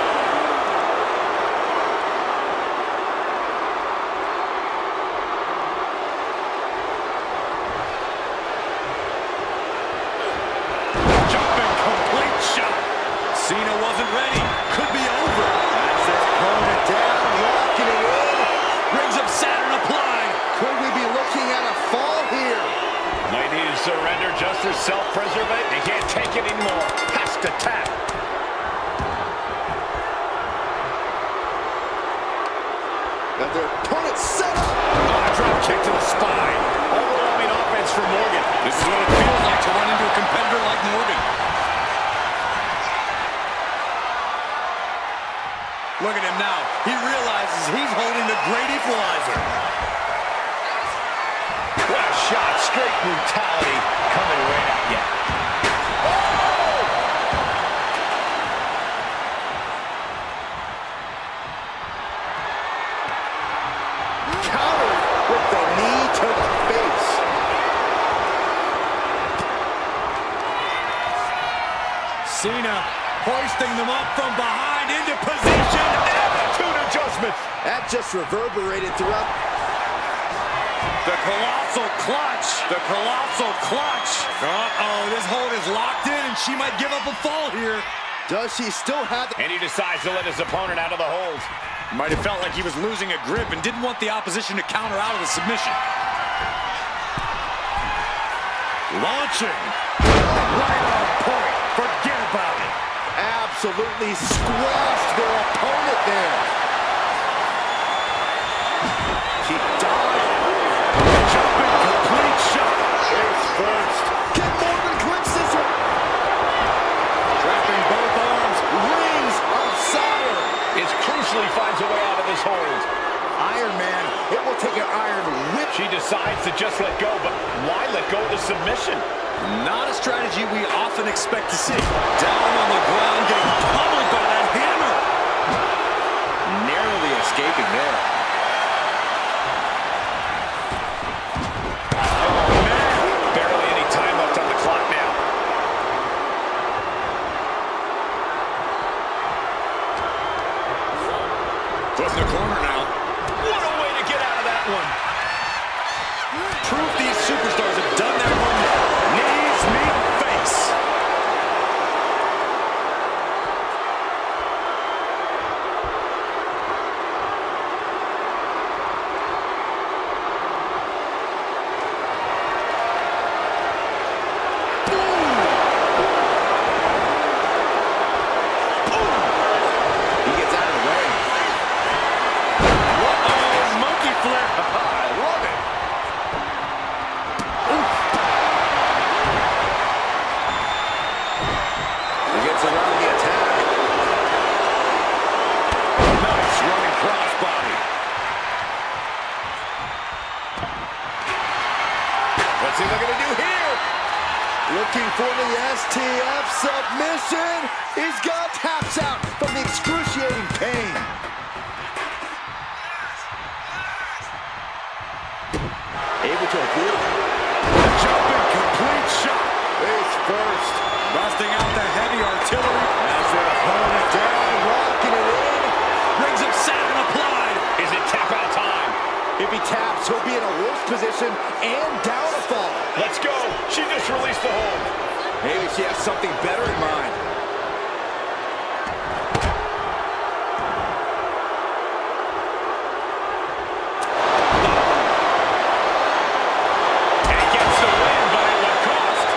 Jumping complete shot. Cena wasn't ready. Could be over. That's their opponent down, locking it in. Rings of Saturn applied. Could we be looking at a fall here? Might need to surrender just for self-preservation. He can't take it anymore. Has to tap. Now their opponent set up. Oh, a drop kick to the spine. Overwhelming offense for Morgan. This is what it feels like to run into a competitor like Morgan. Look at him now. He realizes he's holding the great equalizer. What a shot. Straight brutality coming right at you. Countered with the knee to the face. Cena hoisting them up from behind into position. Attitude adjustments. That just reverberated throughout. The colossal clutch. The colossal clutch. Uh-oh, this hold is locked in and she might give up a fall here. Does she still have the... And he decides to let his opponent out of the hold. Might have felt like he was losing a grip and didn't want the opposition to counter out of the submission. Launching. Right on point. Forget about it. Absolutely squashed their opponent there. She dodged. Jumping complete shot. Face first. Can Morgan clinch this one? Trapping both arms. Rings of Saturn. It crucially finds a way out of this hold. Iron Man, it will take an iron whip. She decides to just let go, but why let go of the submission? Not a strategy we often expect to see. Down on the ground, getting pummeled by that hammer. Narrowly escaping there. Oh, man. Barely any time left on the clock now. Put in the corner now. What a way to get out of that one. Proof these superstars have done their homework. Knees meet face. He gets out of the way. Uh-oh, monkey flip. I love it. He gets around the attack. Nice running crossbody. What's he looking to do here? Looking for the STF submission. He's got taps out from the excruciating pain. Able to avoid Jumping complete shot. face first. Busting out the heavy artillery. As their opponent down, locking it in. Rings of Saturn applied. Is it tap out time? If he taps, he'll be in a worse position and down a fall. Let's go. She just released the hold. Maybe she has something better in mind. And he gets the win, but at what cost?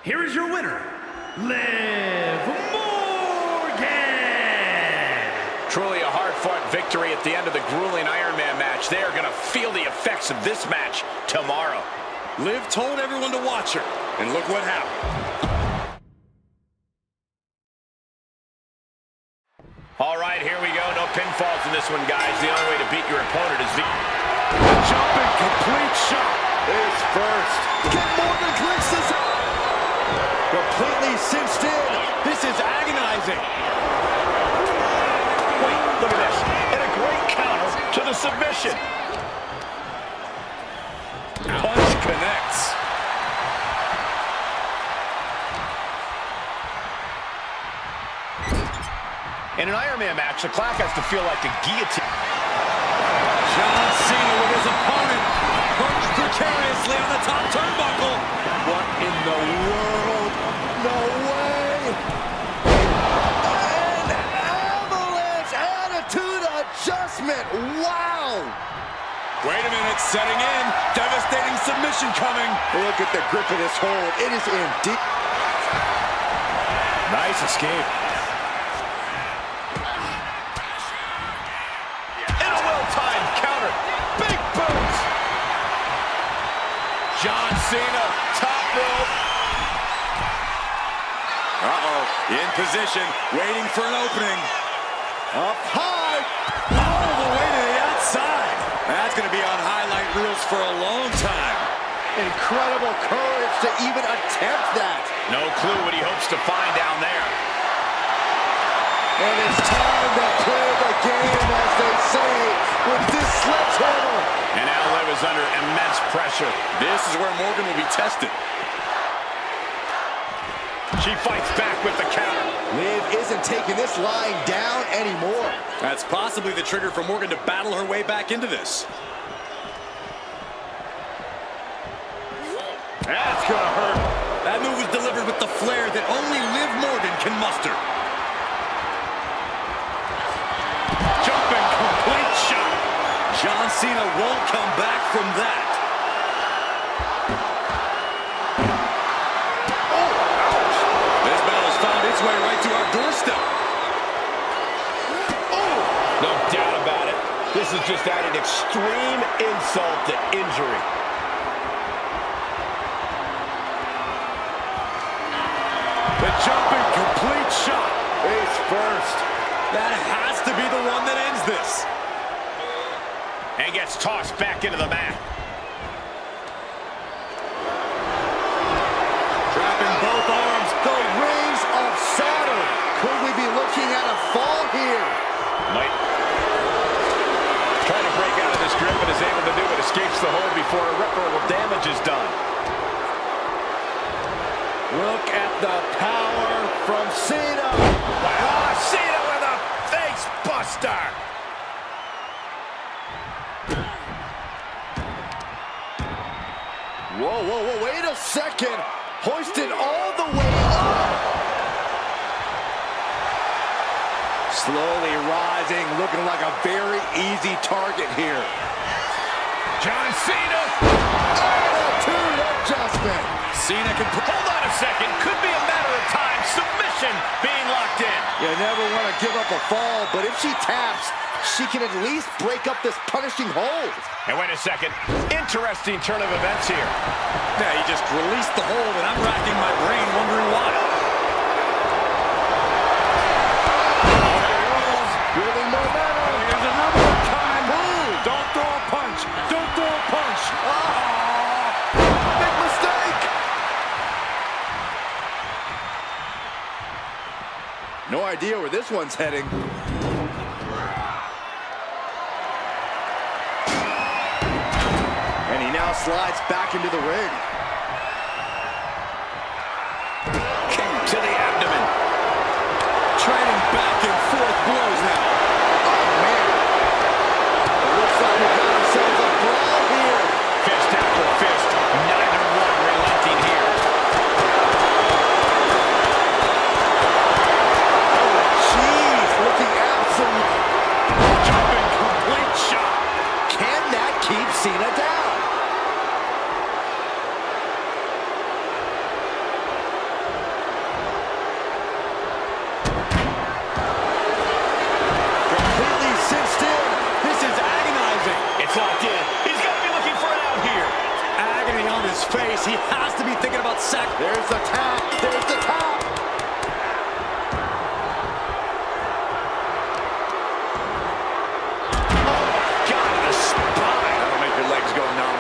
Here is your winner, Liv Morgan. Truly a hard-fought victory at the end of the grueling Iron Man match. They are going to feel the effects of this match tomorrow. Liv told everyone to watch her, and look what happened. All right, here we go. No pinfalls in this one, guys. The only way to beat your opponent is Jumping complete shot. Face first. Can Morgan clinch this? Completely cinched in. submission. Punch connects. In an Iron Man match, the clock has to feel like a guillotine. John Cena with his opponent perched precariously on the top turnbuckle. What in the world? No way! An avalanche attitude adjustment. Wow! Wait a minute, setting in. Devastating submission coming. Look at the grip of this hold. It is in deep. Nice escape. And a well-timed counter. Big boots. John Cena, top rope. In position, waiting for an opening. Up high. All the way to the outside. That's going to be on highlight reels for a long time. Incredible courage to even attempt that. No clue what he hopes to find down there. And it's time to play the game, as they say, with this sledgehammer. And now Liv is under immense pressure. This is where Morgan will be tested. She fights back with the counter. Liv isn't taking this lying down anymore. That's possibly the trigger for Morgan to battle her way back into this. That's gonna hurt. That move was delivered with the flair that only Liv Morgan can muster. Jumping complete shot. John Cena won't come back from that. This battle's found its way right to our doorstep. No doubt about it. This is just adding extreme insult to injury. The jumping complete shot. Face first. That has to be the one that ends this. And gets tossed back into the mat. Trapping both arms. The rings of Saturn. Could we be looking at a fall here? Might. Trying to break out of this grip and is able to do it. Escapes the hold before irreparable damage is done. Look at the power from Cena. Wow, Cena with a face buster. Whoa, whoa, whoa, wait a second. Hoisted all the way up. Slowly rising, looking like a very easy target here. John Cena. Attitude adjustment. Cena can put... Hold on a second. Could be a matter of time. Submission being locked in. You never want to give up a fall, but if she taps, she can at least break up this punishing hold. And wait a second. Interesting turn of events here. Yeah, he just released the hold, and I'm racking my brain wondering why. Building momentum. Here's another one coming. Boom. Don't throw a punch. Don't throw a punch. Big mistake. No idea where this one's heading. And he now slides back into the ring. Kick to the abdomen. Trading back and forth blows now. Oh, man. It looks like we got ourselves a brawl here. Fist after fist. Neither one relenting here. Jeez, looking absolute. Jumping complete shot. Can that keep Cena down? Completely cinched in. This is agonizing. It's locked in. He's got to be looking for it out here. Agony on his face. He has to be thinking about sack. There's the tap. There's the tap. Got the spine. That'll make your legs go numb.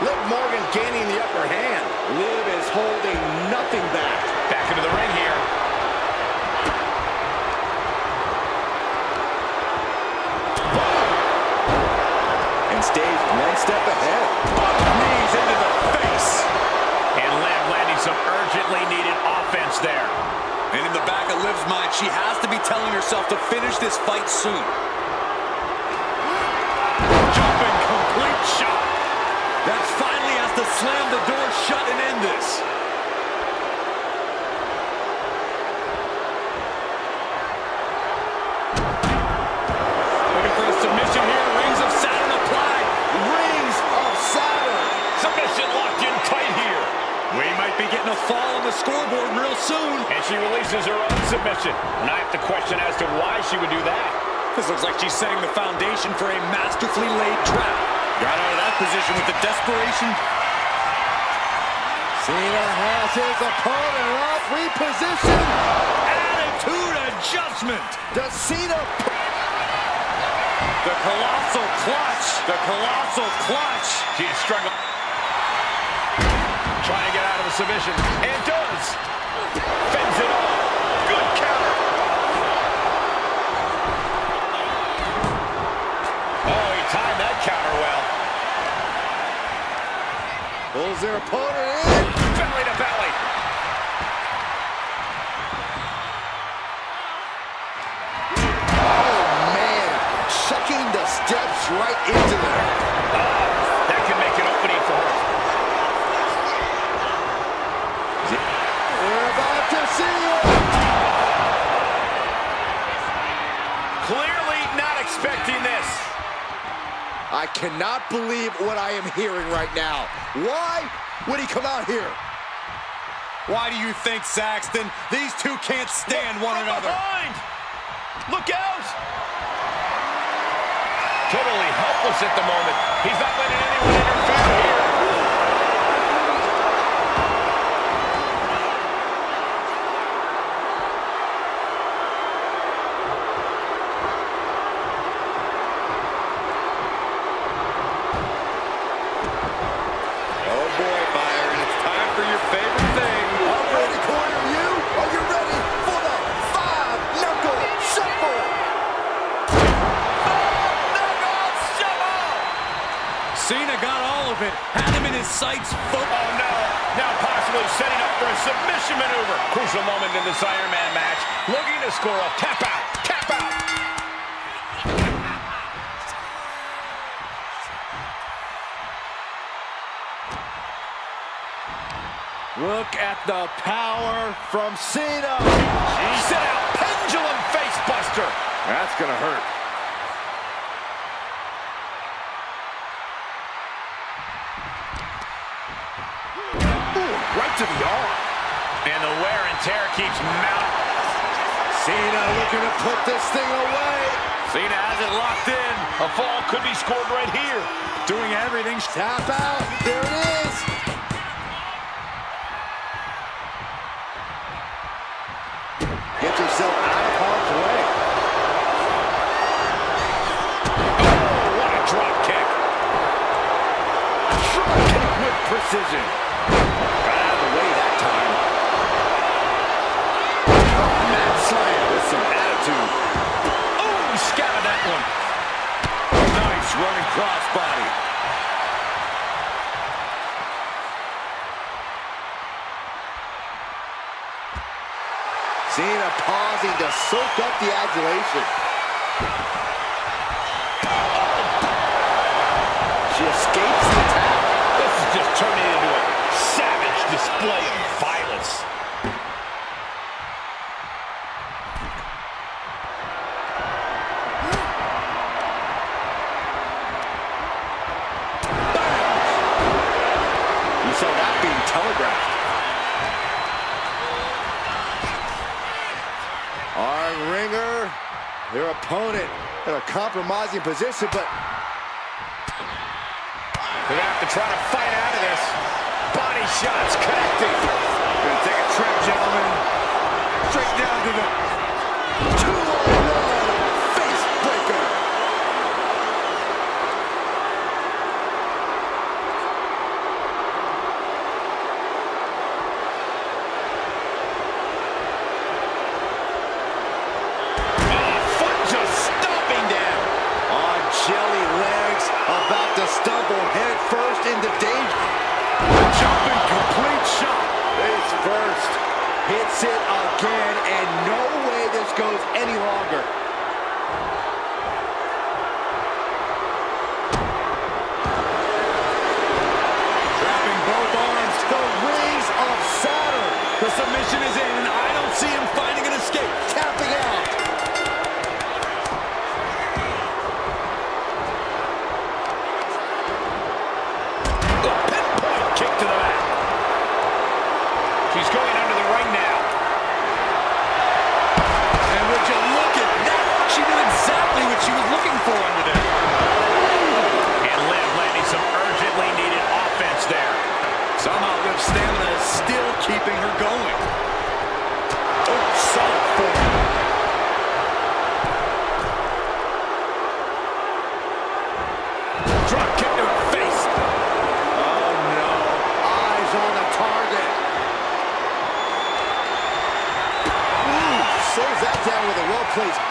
Liv Morgan gaining the upper hand. Liv is holding nothing back. Back into the ring here. stays one step ahead. Knees into the face. And Liv landing some urgently needed offense there. And in the back of Liv's mind, she has to be telling herself to finish this fight soon. Jumping complete shot. That finally has to slam the door shut and end this. Looking for a submission here. Rings of Saturn applied. Rings of Saturn. Submission locked in tight here. We might be getting a fall on the scoreboard real soon. And she releases her own submission. And I have to question as to why she would do that. This looks like she's setting the foundation for a masterfully laid trap. Got out of that position with the desperation. Cena has his opponent up, repositioned. Attitude adjustment. Does Cena... The colossal clutch. The colossal clutch. She's struggling. Trying to get out of the submission. And does. Fends it off. Good counter. Oh, he timed that counter well. Pulls their opponent in. Belly to belly. Oh, man. Chucking the steps right into them. That can make an opening for her. We're about to see it. Clearly not expecting this. I cannot believe what I am hearing right now. Why would he come out here? Why do you think, Saxton? These two can't stand one another. Behind. Look out. Totally helpless at the moment. He's not letting anyone interfere here. Oh boy, Byron, it's time for your favorite thing. I'm ready to corner you. Are you ready for the five-knuckle shuffle? Cena got all of it. Had him in his sights. Oh no. Now possibly setting up for a submission maneuver. Crucial moment in this Iron Man match. Looking to score a tap out. Tap out. Look at the power from Cena. Sit out. Pendulum face buster. That's going to hurt. Right to the arm. And the wear and tear keeps mounting. Cena looking to put this thing away. Cena has it locked in. A fall could be scored right here. Doing everything. Tap out. There it is. Gets herself out of harm's way. Oh, what a drop kick. Drop kick with precision. Got out of the way that time. Mat slam with some attitude. Oh, he scattered that one. Nice running crossbody. Cena pausing to soak up the adulation. She escapes the attack. This is just turning into a savage display of violence. You saw that being telegraphed. Arm ringer, their opponent in a compromising position, but They're going to have to try to fight out of this. Body shots connecting. Gonna take a trip, gentlemen. Straight down to the 2-on-1 face breaker. Foot just stomping down. On jelly legs, about to elbow head first into danger. The jumping complete shot. Face first. Hits it again, and no way this goes any longer. Wrapping both arms. The rings of Saturn. The submission is in, and I don't see him finding an escape. Tapping out. The pinpoint kick to the back. She's going under the ring now. And would you look at that? She knew exactly what she was looking for under there. And Liv landing some urgently needed offense there. Somehow Liv's stamina is still keeping her going. Oh, solid form. Drop kick to her face. Oh, no. Eyes on the target. Ooh, slows that down with a well-placed.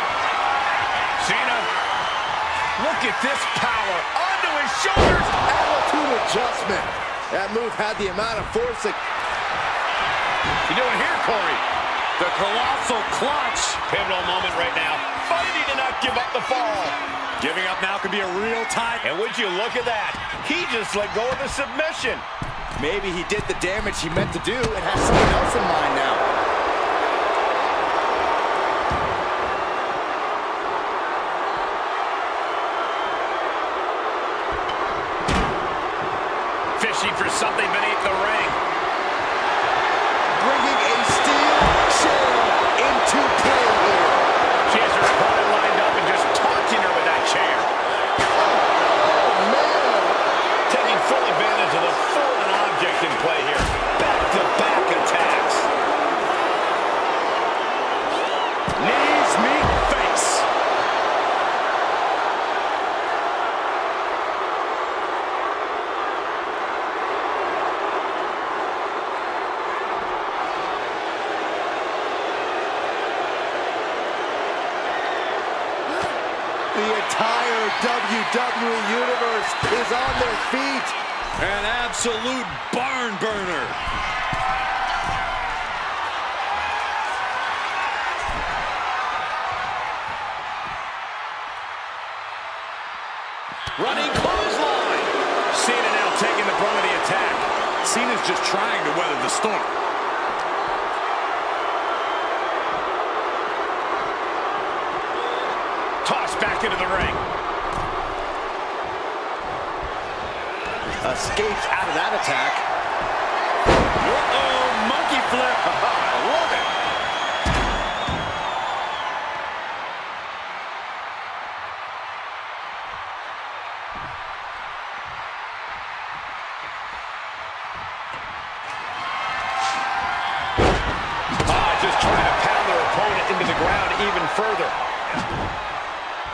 Cena, look at this power. Onto his shoulders. Attitude adjustment. That move had the amount of force that... You doing here, Corey? The colossal clutch. Pivotal moment right now. Fighting to not give up the fall. Giving up now could be a real tie. And would you look at that? He just let go of the submission. Maybe he did the damage he meant to do and has something else in mind now. Fishing for something beneath the ring. Bringing a steel chair into play here. She has her opponent lined up and just taunting her with that chair. Oh, man. Taking full advantage of the fallen object in play here. Back-to-back attacks. Knees meet face. The entire WWE Universe is on their feet. An absolute barn burner. Running clothesline. Cena now taking the brunt of the attack. Cena's just trying to weather the storm. Tossed back into the ring. Escapes out of that attack. Uh-oh, monkey flip. I love it. Just trying to pound their opponent into the ground even further.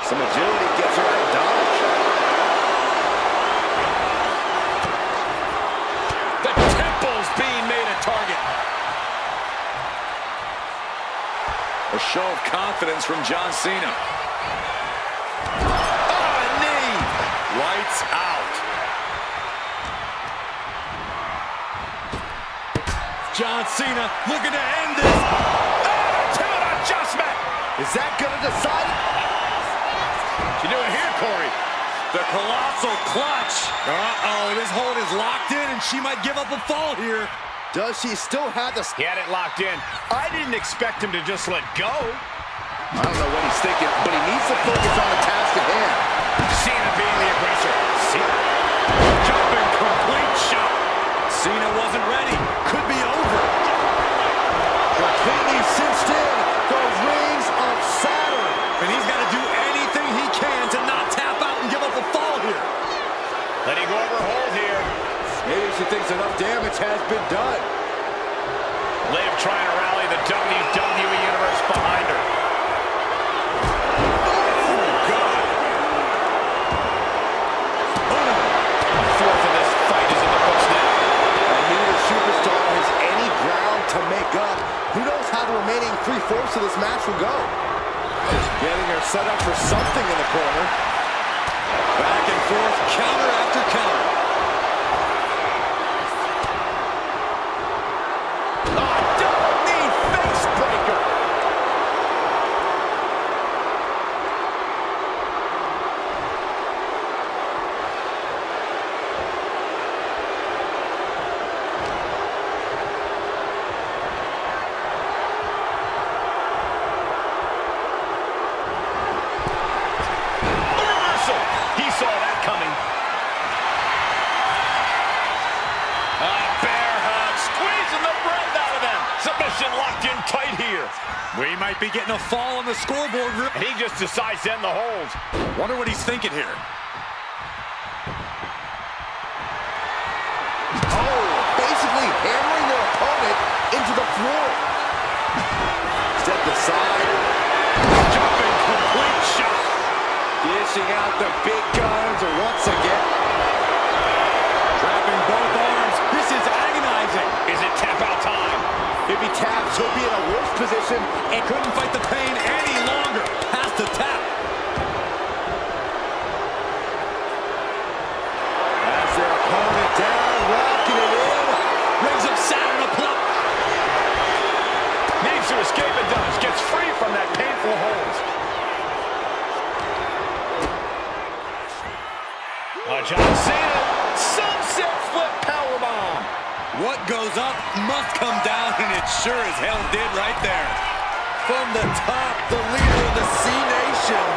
Some agility gets her out of dodge. The temple's being made a target. A show of confidence from John Cena. Oh, a knee. Lights out. John Cena looking to end this. Attitude adjustment. Is that going to decide it? What you doing here, Corey? The colossal clutch. Uh-oh, this hold is locked in, and she might give up a fall here. Does she still have the... He had it locked in. I didn't expect him to just let go. I don't know what he's thinking, but he needs to focus on the task at hand. Cena being the aggressor. Cena. Jumping complete shot. Cena wasn't ready. Could be over. Completely cinched in the rings of Saturn. And he's got to do anything he can to not tap out and give up a fall here. Letting go of her hold here. Maybe she thinks enough damage has been done. Liv trying to rally the WWE Universe behind her. Oh, God. Fourth of this fight is in the books now. And neither superstar has any ground to make up. Who knows how the remaining 3/4 of this match will go? Getting her set up for something in the corner. Back and forth, counter after counter. Double knee face breaker. He saw that coming. Bear hug, squeezing the breath out of them. Submission locked in tight here. We might be getting a fall on the scoreboard. And he just decides to end the hold. Wonder what he's thinking here. Oh, basically hammering their opponent into the floor. Step aside. Jumping complete shot. Dishing out the big guns once again. Trapping both arms. This is agonizing. Is it tap out time? If he taps, he'll be in a worse position. And couldn't fight the pain any longer. Has to tap. As their opponent down, locking it in. Rings of Saturn applied. Needs to escape and does. Gets free from that painful hold. John Cena, sunset flip powerbomb. What goes up must come down, and it sure as hell did right there. From the top, the leader of the C-Nation.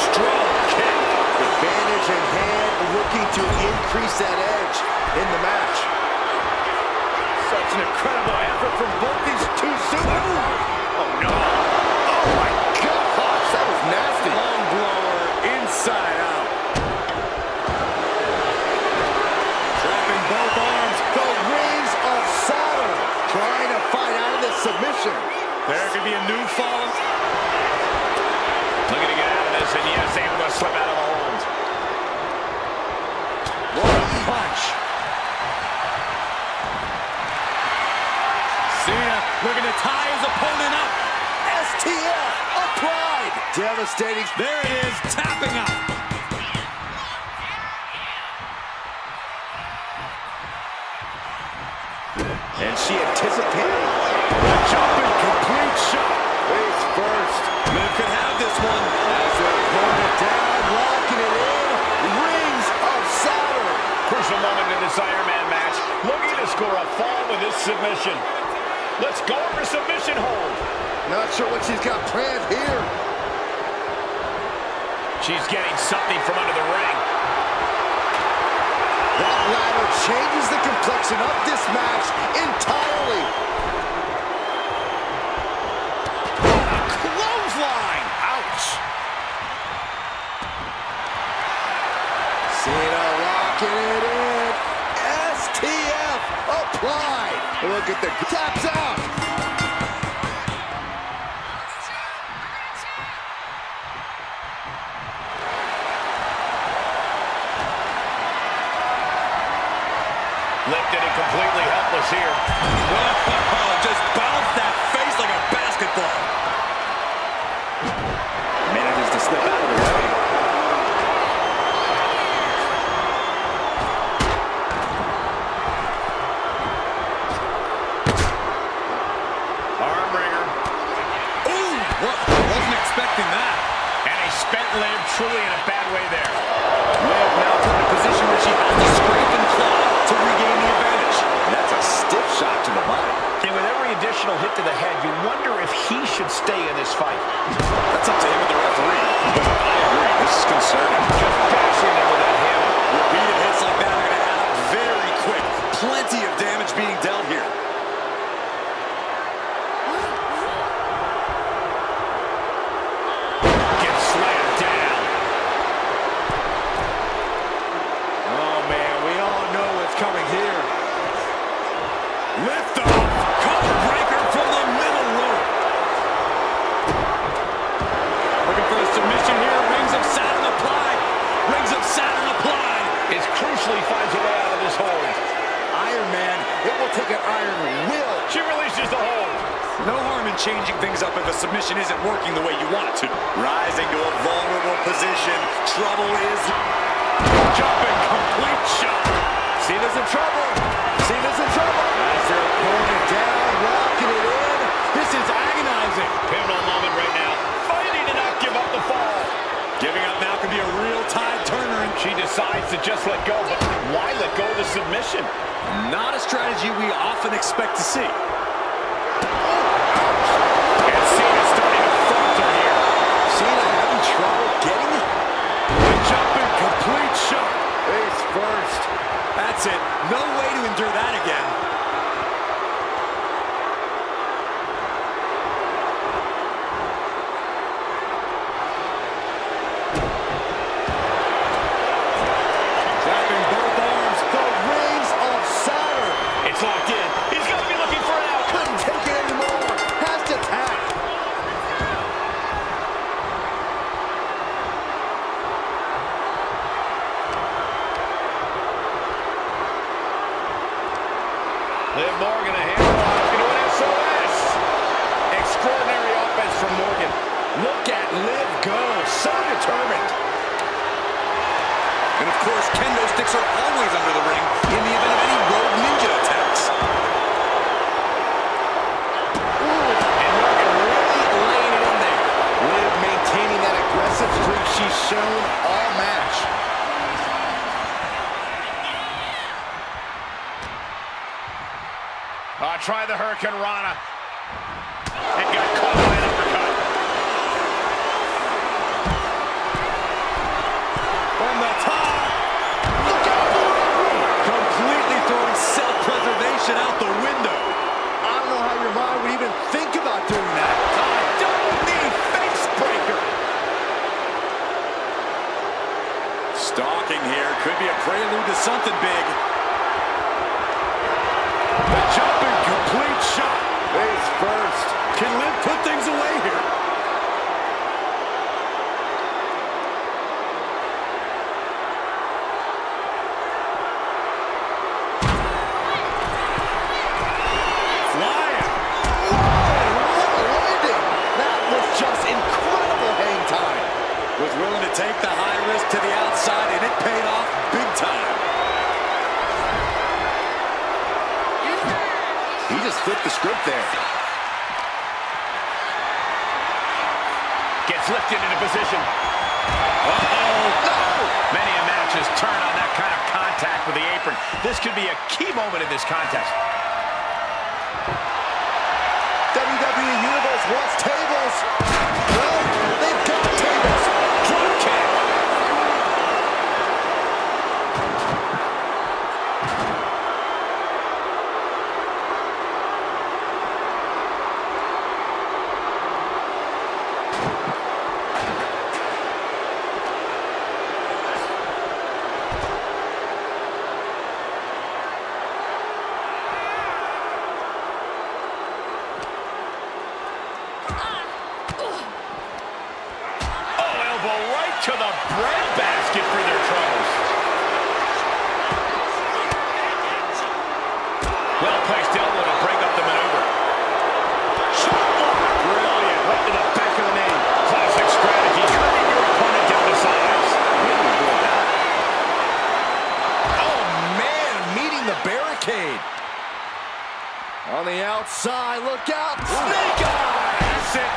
Strong kick. Advantage in hand, looking to increase that edge in the match. Such an incredible effort from both these two supers. Oh, no. Oh, my gosh, that was nasty. Long blower inside out. Trapping both arms. The rings of Saturn trying to fight out of this submission. There could be a new fall. Looking to get out of this, and yes, able to slip out of the hold. What a punch. Cena looking to tie his opponent up. STF applied. Devastating. There it is, tapping out. And she anticipated. The jumping complete shot. Face first. Liv could have this one. As their opponent down, locking it in. Rings of Saturn. Crucial moment in this Iron Man match. Looking to score a fall with this submission. Let's go for submission hold. Not sure what she's got planned here. She's getting something from under the ring. That ladder changes the complexion of this match entirely. A clothesline. Ouch. Cena locking it in. STF applied. Look at the taps out. Lifted and completely helpless here. Just bounced that face like a basketball. Manages to slip out of the way. Armbringer. Ooh, wasn't expecting that. And he spent Liv truly in a bad way there. Liv now put in a position where she has to scrape and claw to regain the advantage. That's a stiff shot to the body. And with every additional hit to the head, you wonder if he should stay in this fight. That's up to him and the referee. But I agree, this is concerning. Just bashing him with that hammer. Repeated hits like that are going to add up very quick. Plenty of damage being dealt here. Gets slammed down. Oh, man, we all know what's coming here. Lift off. Cover breaker from the middle rope. Looking for the submission here. Rings of Saturn applied. Rings of Saturn applied. It crucially finds a way out of this hold. Iron Man, it will take an iron will. She releases the hold. No harm in changing things up if a submission isn't working the way you want it to. Rising to a vulnerable position. Trouble is... in trouble. Cena's in trouble. As they're pulling it down, locking it in. This is agonizing. Pivotal moment right now. Fighting to not give up the fall. Giving up now could be a real tide turner. And She decides to just let go, but why let go of the submission? not a strategy we often expect to see. And Cena starting to falter here. Cena having trouble getting it. The jumping complete shot. Face first. That's it. No way to endure that again. Trapping both arms. The rings of Saturn. It's locked in. He's got to be looking for an out. Couldn't take it anymore. Has to tap. Liv Morgan, a handle into an SOS. Extraordinary offense from Morgan. Look at Liv go. So determined. And of course, kendo sticks are always under the ring in the event of any rogue ninja attacks. And Morgan really laying it in there. Liv maintaining that aggressive streak she's shown all match. Try the Hurricane Rana. And got caught by an uppercut. From the top. Look out! Completely throwing self-preservation out the window. I don't know how your mind would even think about doing that. Double knee face breaker. Stalking here could be a prelude to something big. The jumping complete shot. Face first. Can Liv put things away here? Flying. What a landing. That was just incredible hang time. Was willing to take the high risk to the outside, and it paid off big time. He just flipped the script there. Gets lifted into position. Uh-oh. No! Many a match has turned on that kind of contact with the apron. This could be a key moment in this contest. WWE Universe wants tables. Well, they've got tables. Drop kick. To the breadbasket for their troubles. Well-placed elbow to break up the maneuver. Shot block. Brilliant. Right to the back of the knee. Classic strategy. Cutting your opponent down to size. Oh, man, meeting the barricade. On the outside, look out. Snake eye. That's it.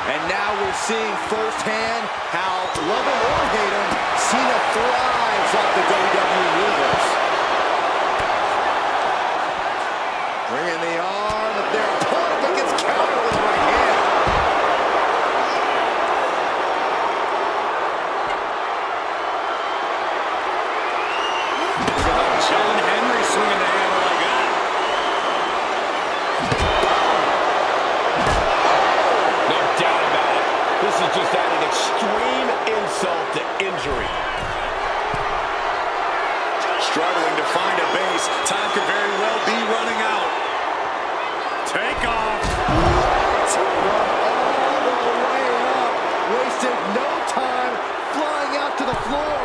And now we're seeing firsthand how, love him or hate him, Cena thrives off the WWE Universe. Bringing the arm of their opponent, but gets countered with a right hand. Look at John Henry swinging the hammer like that. No doubt about it. This is just adding extreme insult to injury. Struggling to find a base. Time could very well be running out. Take off. All the way up. Wasted no time flying out to the floor.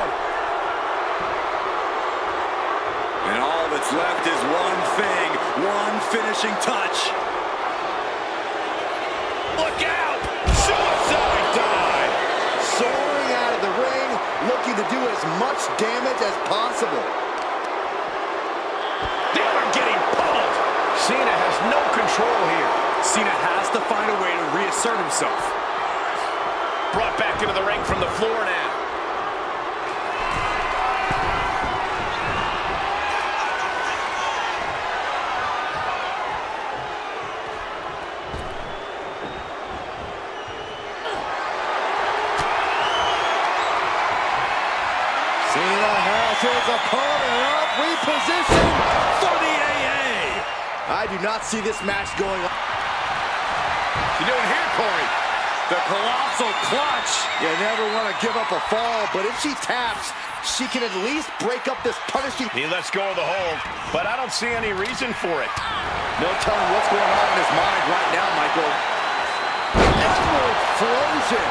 And all that's left is one thing, one finishing touch. look out! Suicide dive! Soaring out of the ring, looking to do as much damage as possible. They are getting pummeled! Cena has no control here. Cena has to find a way to reassert himself. Brought back into the ring from the floor now. Cena has his opponent up, repositioned for the AA. I do not see this match going on. You doing here, Corey? The colossal clutch. You never want to give up a fall, but if she taps, she can at least break up this punishing. He lets go of the hold, but I don't see any reason for it. No telling what's going on in his mind right now, Michael. Elbow explosion.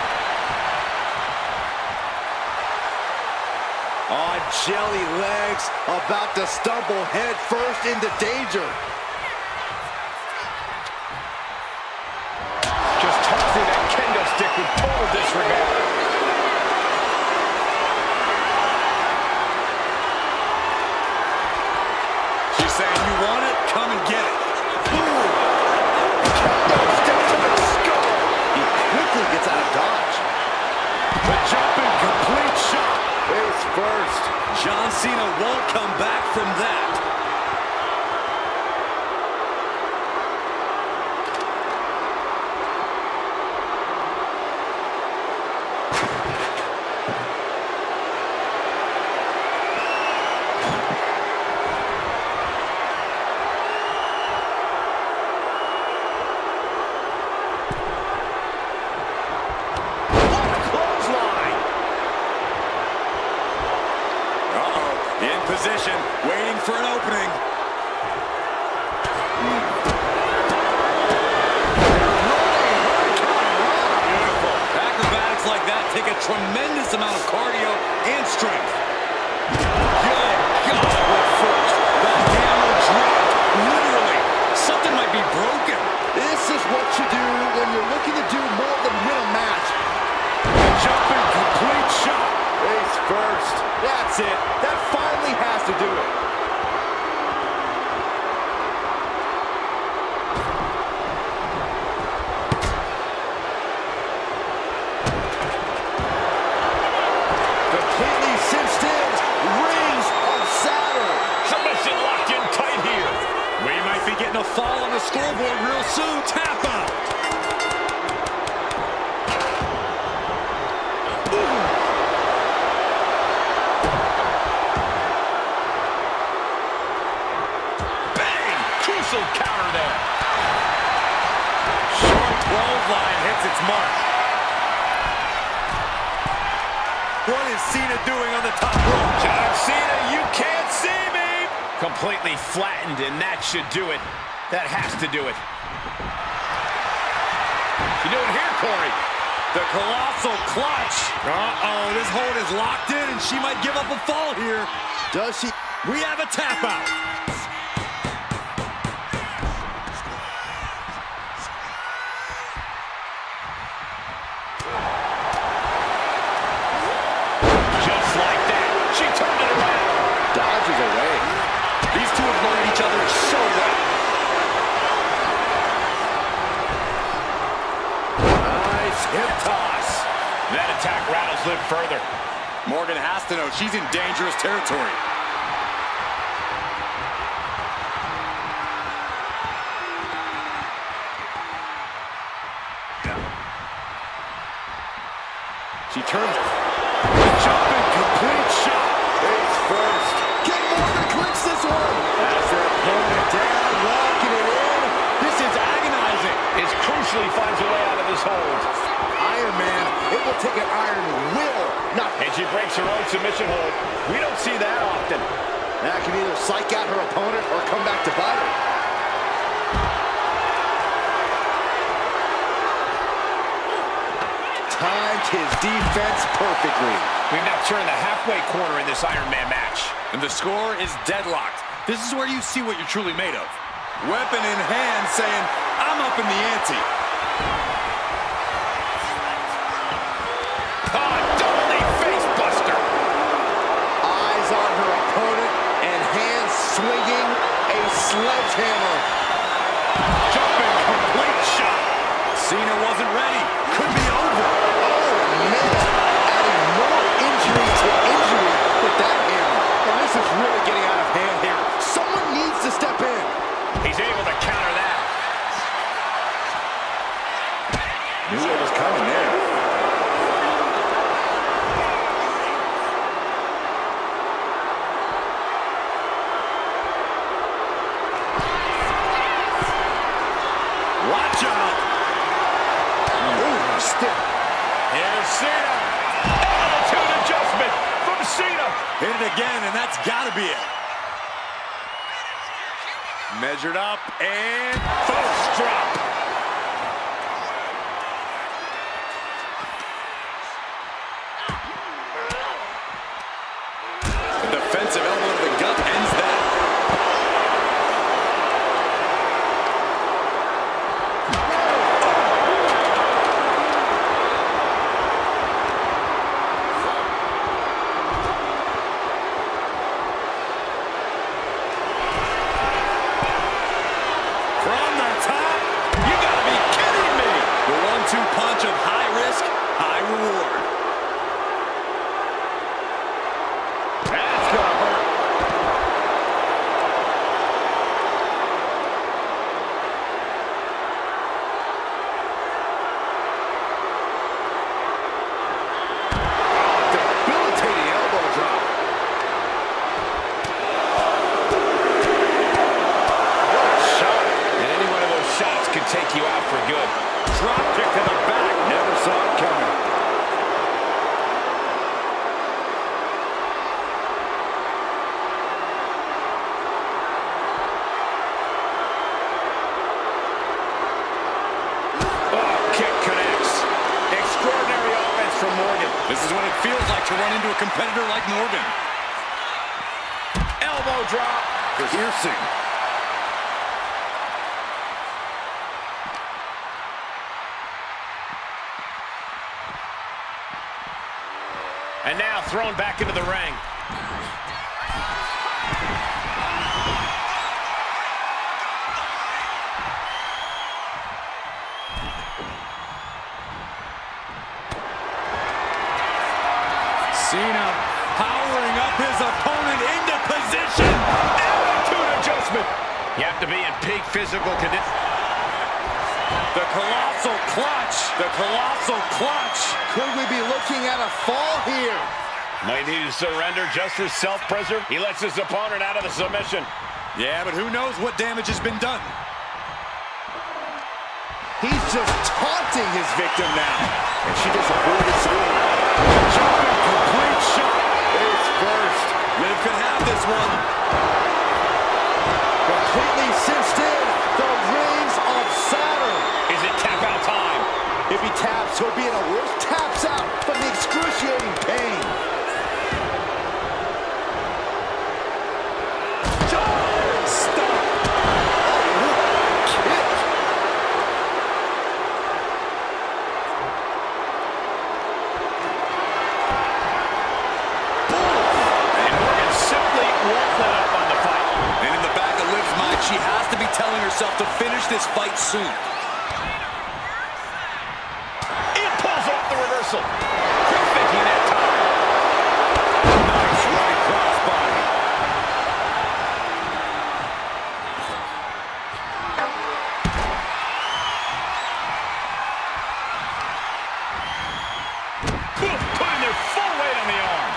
On jelly legs, about to stumble head first into danger. Just tossing that kendo stick with total disregard. She's saying, you want it? Come and get it. Kendo stick to the skull. He quickly gets out of dodge. The jumping complete shot. Face first. John Cena won't come back from that. Position, waiting for an opening. Beautiful. Acrobatics like that take a tremendous amount of cardio and strength. Good God, what first? The hammer dropped. Literally, something might be broken. This is what you do when you're looking to do more than win a match. The jumping complete shot. Face first. That's it. That finally has to do it. Completely cinched in. Rings of Saturn. Submission locked in tight here. We might be getting a fall on the scoreboard real soon. Tap out. Counter there. Short clothesline hits its mark. What is Cena doing on the top rope? John Cena, you can't see me. Completely flattened, and that should do it. That has to do it. You doing here, Corey? The colossal clutch. Uh-oh, this hold is locked in, and she might give up a fall here. Does she? We have a tap out. Dodges away. These two have learned each other so well. Nice hip toss. That attack rattles Liv further. Morgan has to know she's in dangerous territory. She turns. Jumping complete shot. Face first. Can Morgan clinch this one? That's their opponent down, locking it in. This is agonizing. Is crucially finds a way out of this hold. Iron Man, it will take an iron will, not. And she breaks her own submission hold. We don't see that often. That can either psych out her opponent or come back to bite her. Timed his defense perfectly. We've now turned the halfway corner in this Iron Man match. And the score is deadlocked. This is where you see what you're truly made of. Weapon in hand saying, I'm up in the ante. Oh, double knee face buster. Eyes on her opponent and hands swinging a sledgehammer. Jumping complete shot. Cena wasn't ready. Could be over. Oh, man. Adding more injury to injury with that hammer. And this is really getting out of hand here. Someone needs to step in. He's able to counter that. Knew it was coming there. Watch out. Ooh, stiff. Here's Cena. Attitude adjustment from Cena. Hit it again, and that's got to be it. Measured up and post drop. The defensive elbow to the gut ends that. From the top. You gotta be kidding me. The 1-2 punch of high risk, high reward. That's gonna hurt. Debilitating elbow drop. What a shot. And any one of those shots could take you out for good. Drop kick to the back. Never saw it coming. Oh, kick connects. Extraordinary offense from Morgan. This is what it feels like to run into a competitor like Morgan. Elbow drop. Piercing. And now thrown back into the ring. Cena powering up his opponent into position. Attitude adjustment. You have to be in peak physical condition. The colossal clutch. The colossal clutch. Could we be looking at a fall here? Might need to surrender just for self-preservation. He lets his opponent out of the submission. Yeah, but who knows what damage has been done. He's just taunting his victim now. And she just avoided swing. Jumping complete shot. Face first. Liv could have this one. Completely cinched in. The rings of Saturn. Is it tap out time? If he taps, he'll be in a worse taps out from the excruciating pain. Stop. Kick. And Morgan simply won't let up on the fight. And in the back of Liv's mind, she has to be telling herself to finish this fight soon. It pulls off the reversal. Quick thinking that time. Nice right crossbody. Putting their full weight on the arm.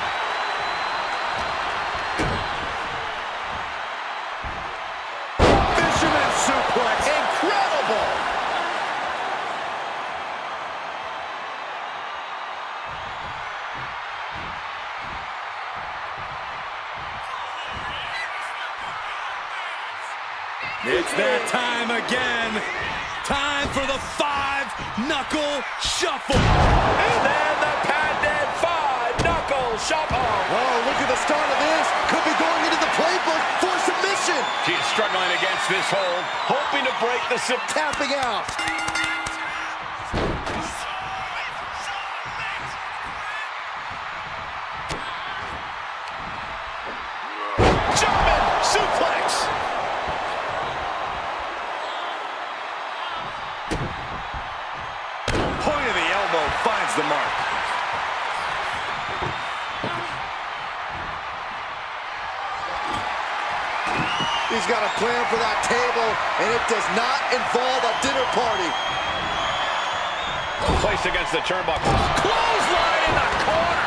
Fisherman suplex. Incredible. It's that time again. Time for the 5-knuckle shuffle. And then the patented 5-knuckle shuffle. Oh, look at the start of this. Could be going into the playbook for submission. She's struggling against this hold, hoping to break the Tapping out. Point of the elbow finds the mark. He's got a plan for that table, and it does not involve a dinner party. Placed against the turnbuckles. Clothesline in the corner.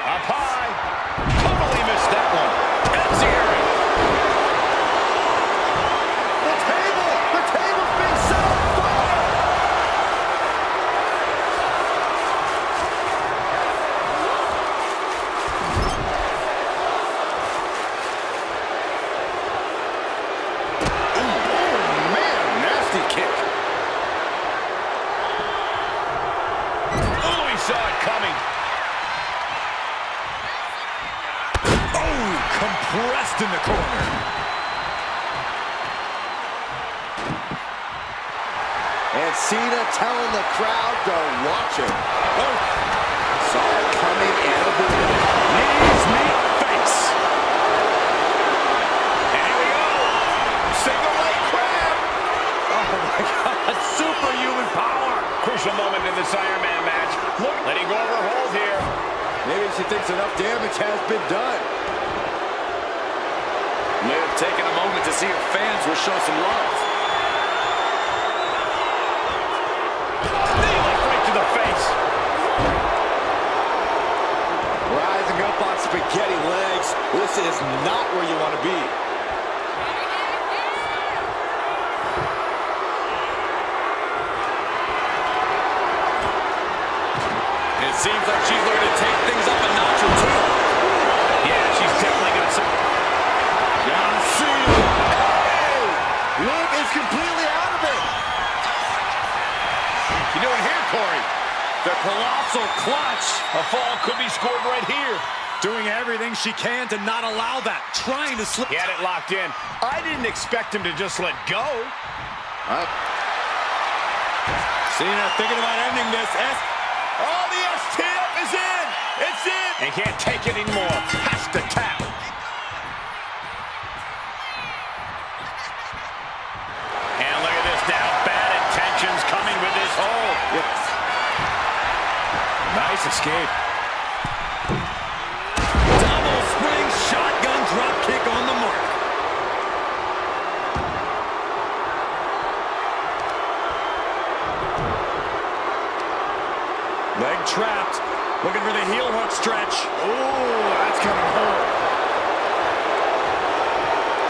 Up high. Totally missed that one. Enziri. The table's being set on fire. Kick. Oh, he saw it coming. Oh, compressed in the corner. And Cena telling the crowd to watch him. Oh, saw it coming and avoided it. Knees meet face. And here we go. Single leg crab. Oh my God, superhuman power. Crucial moment in this Iron Man match. Look, letting go of her hold here. Maybe she thinks enough damage has been done. May have taken a moment to see if fans will show some love. Knee left right to the face. Rising up on spaghetti legs. This is not where you want to be. It seems like she's learned to take things up a notch or two. Yeah, she's definitely going to... John Cena. Hey! Liv is completely out of it. You doing here, Corey? The colossal clutch. A fall could be scored right here. Doing everything she can to not allow that. Trying to slip. He had it locked in. I didn't expect him to just let go. Cena thinking about ending this. Oh, the STF is in. It's in. And can't take it anymore. Has to tap. And look at this now. Bad intentions coming with this hold. Yes. Nice escape. Double spring shotgun drop kick on the mark. Leg trapped. Looking for the heel hook stretch. Ooh, that's gonna hurt.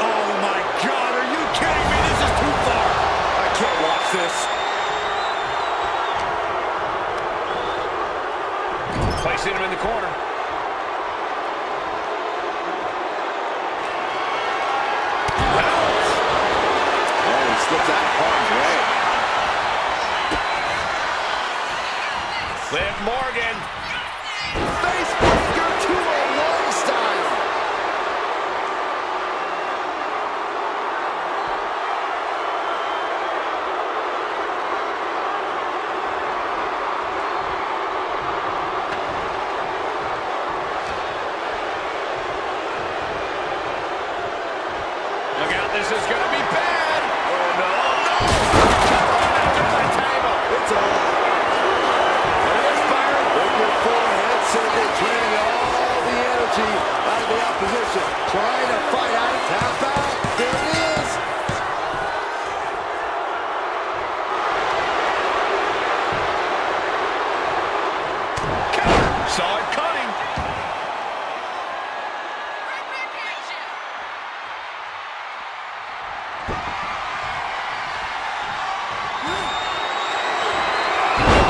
Oh my God, are you kidding me? This is too far. I can't watch this. Placing him in the corner. Oh, he slips out of harm's way. Liv Morgan. Face breaker to a long style. Look out, this is going to be bad. Oh, no. No. Under the table. It's over. With your forehead circle draining all the energy out of the opposition. Trying to fight out and tap out. There it is. Counter. Saw it coming.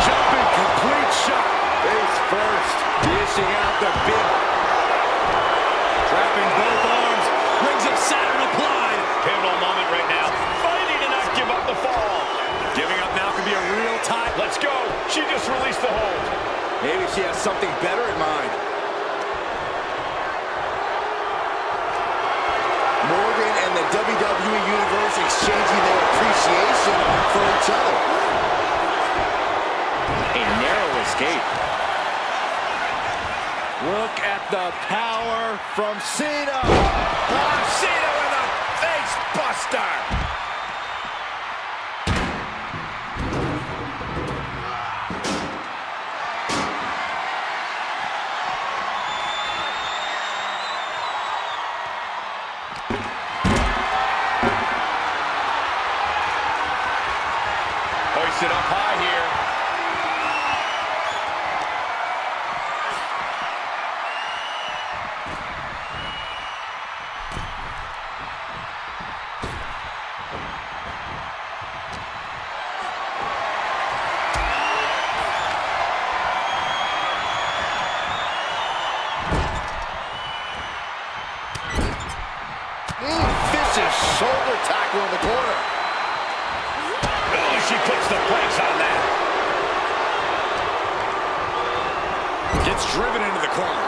Jumping complete shot. Face first. Dishing out the big. Trapping both arms. Rings of Saturn applied. Pivotal moment right now. Fighting to not give up the fall. Giving up now could be a real tie. Let's go. She just released the hold. Maybe she has something better in mind. Morgan and the WWE Universe exchanging their appreciation for each other. A narrow escape. Look at the power from Cena. Oh, Cena with a face buster. Hoisted up high here. Vicious shoulder tackle in the corner. Oh, she puts the brakes on that. Gets driven into the corner.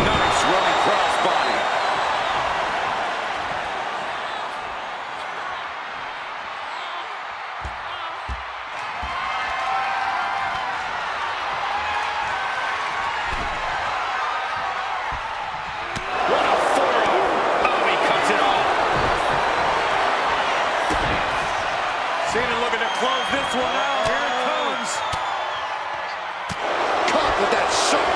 Nice running crossbody. What a forearm. Oh, he cuts it off. Cena looking to close this one out. Here it comes. Caught with that shot.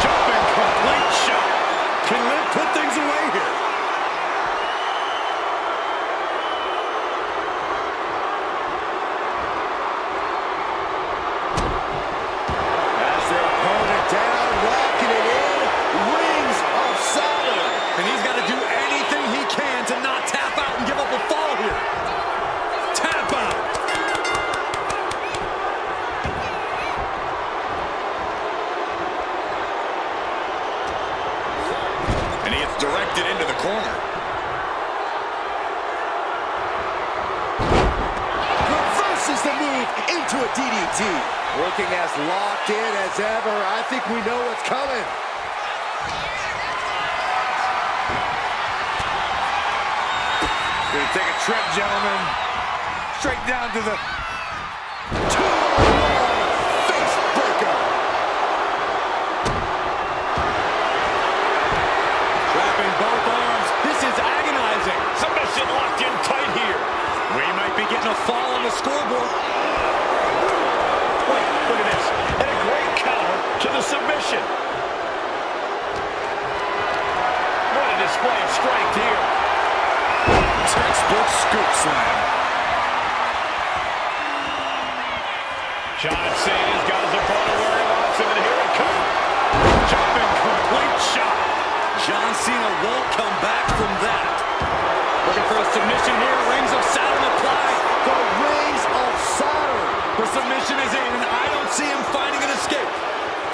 Jumping complete shot. Can Liv put things away here? Has their opponent down, locking it in. Rings of Saturn. And he's got to do anything he can to not tap out and give up a fall here. Tap out. And he gets directed into the corner. Reverses the move into a DDT. Looking as locked in as ever. I think we know what's coming. Gonna take a trip, gentlemen. Straight down to the... Face breaker. Trapping both arms. This is agonizing. Submission locked in tight here. We might be getting a fall on the scoreboard. Wait, look at this. And a great counter to the submission. What a display of strength here. Textbook scoop slam. John Cena's got his opponent where he wants him, and here it comes. Jumping complete shot. John Cena won't come back from that. Looking for a submission here. Rings of Saturn applied. The rings of Saturn. The submission is in, and I don't see him finding an escape.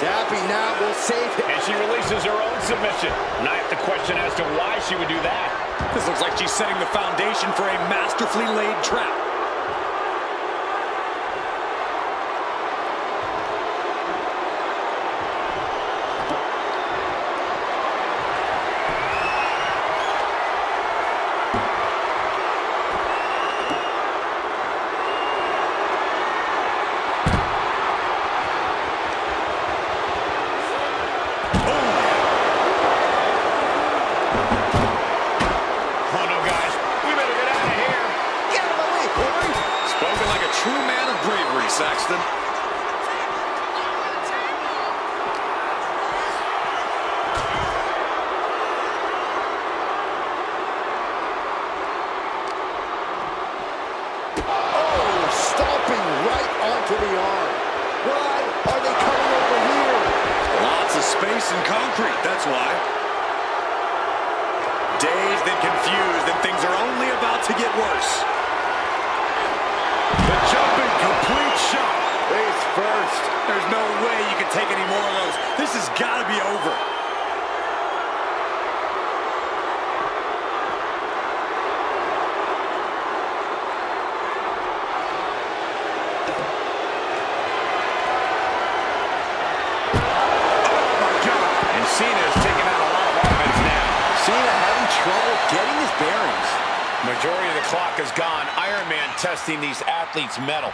Dappy now will save him. And she releases her own submission. And I have to question as to why she would do that. This looks like she's setting the foundation for a masterfully laid trap. Saxton. Stomping right onto the arm. Why are they coming over here? Lots of space and concrete, that's why. Dazed and confused, and things are only about to get worse. The jumping complete shot. Face first. There's no way you can take any more of those. This has got to be over. Cena's taking out a lot of offense now. Cena having trouble getting his bearings. Majority of the clock is gone. Iron Man testing these athletes' mettle.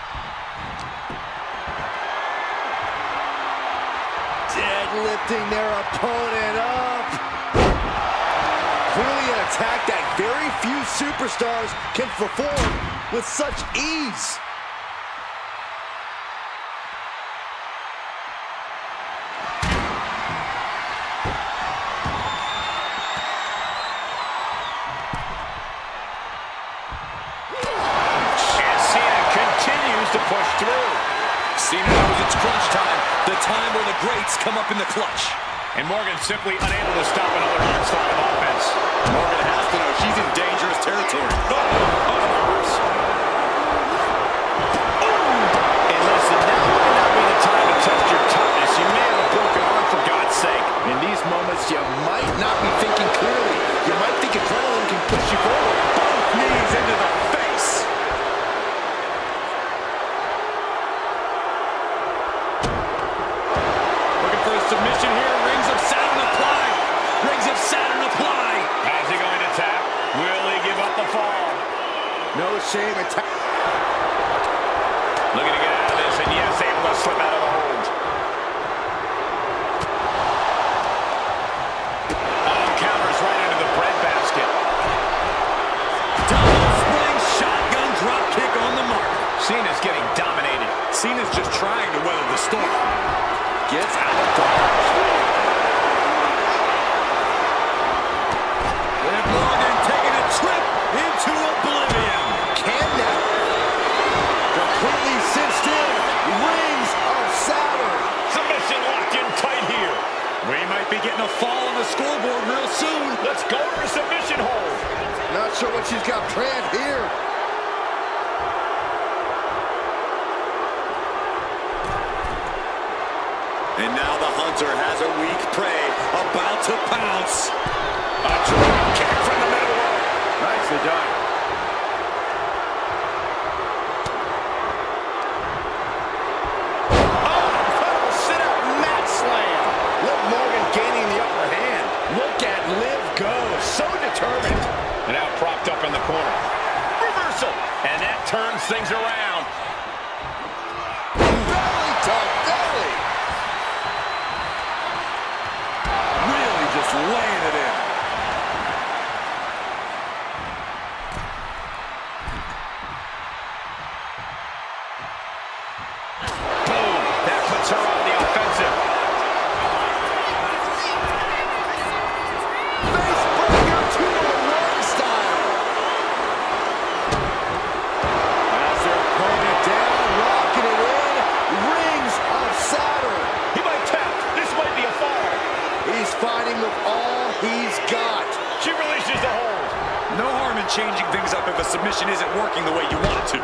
lifting their opponent up. Clearly an attack that very few superstars can perform with such ease. To push through. Cena knows it's crunch time, the time where the greats come up in the clutch. And Morgan simply unable to stop another onslaught of offense. Morgan has to know she's in dangerous territory. And listen, now might not be the time to test your toughness. You may have a broken arm, for God's sake. In these moments, you might not be thinking clearly. You might think adrenaline can push you forward. Both knees into the face. Submission here, rings of Saturn applied. Rings of Saturn applied. How's he going to tap? Will he give up the fall? No shame in looking to get out of this, and yes, able to slip out of the hold. Oh, counters right into the breadbasket. Double spring shotgun drop kick on the mark. Cena's getting dominated. Cena's just trying to weather the storm. gets out of dodge. And Morgan taking a trip into oblivion. Can now completely cinched in. Rings of Saturn. Submission locked in tight here. We might be getting a fall on the scoreboard real soon. Let's go for submission hold. Not sure what she's got planned here. And now the hunter has a weak prey about to pounce. A drop kick from the middle. Nicely done. Oh, incredible sit-up mat slam. Liv Morgan gaining the upper hand. Look at Liv go. So determined. And now propped up in the corner. Reversal. And that turns things around. Belly to belly. Really just laying it in. Boom. That puts her on the offensive. Face breaker to the run style. Has their opponent down, locking it in. Rings of Saturn. He might tap. This might be a fall. He's fighting with all he's got. She releases the hold. No harm in changing things up if a submission isn't working the way you want it to.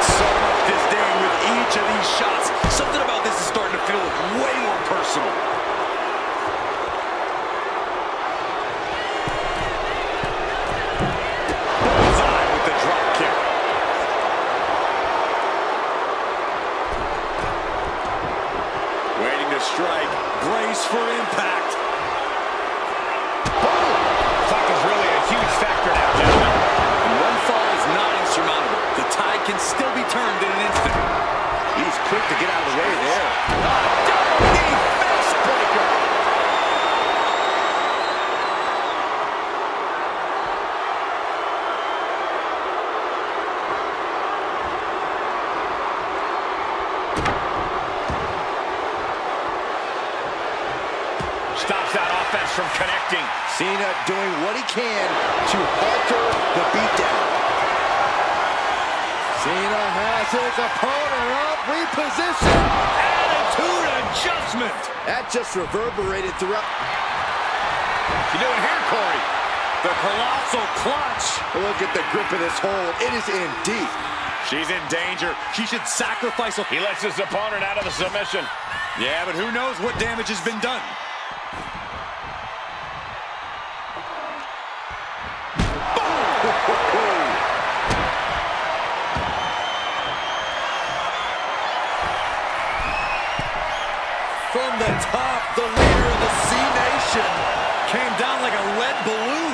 So much disdain with each of these shots. Something about this is starting to feel way more personal. Bullseye with the drop kick. Waiting to strike. Brace for impact. Clock is really a huge factor now, gentlemen. And one fall is not insurmountable. The tide can still be turned in an instant. He's quick to get out of the way there. Double knee face breaker. Stops that offense from connecting. Cena doing what he can to alter the beatdown. Cena has his opponent up, reposition. Attitude adjustment. That just reverberated throughout. You doing here, Corey? The colossal clutch. Look at the grip of this hold. It is in deep. She's in danger. She should sacrifice. He lets his opponent out of the submission. Yeah, but who knows what damage has been done. From the top, the leader of the C Nation came down like a lead balloon.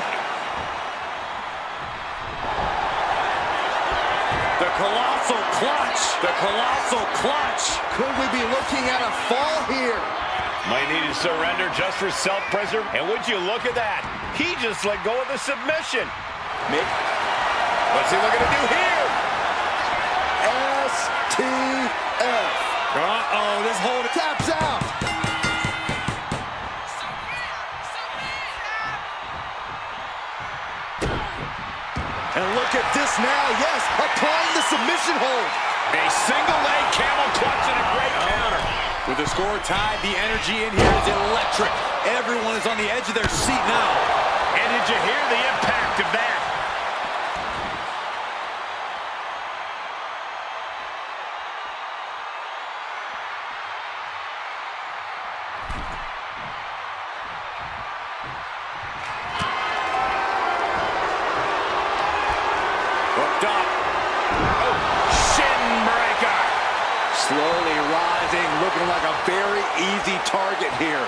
The colossal clutch. Could we be looking at a fall here? Might need to surrender just for self-preservation. And would you look at that? He just let go of the submission. What's he looking to do here? STF. Uh-oh, this hold Taps out. And look at this now. Yes, applying the submission hold. A single leg camel clutch and a great counter. With the score tied, the energy in here is electric. Everyone is on the edge of their seat now. And did you hear the impact of that? Hooked up. Oh, shin breaker. Slowly rising, looking like a very easy target here.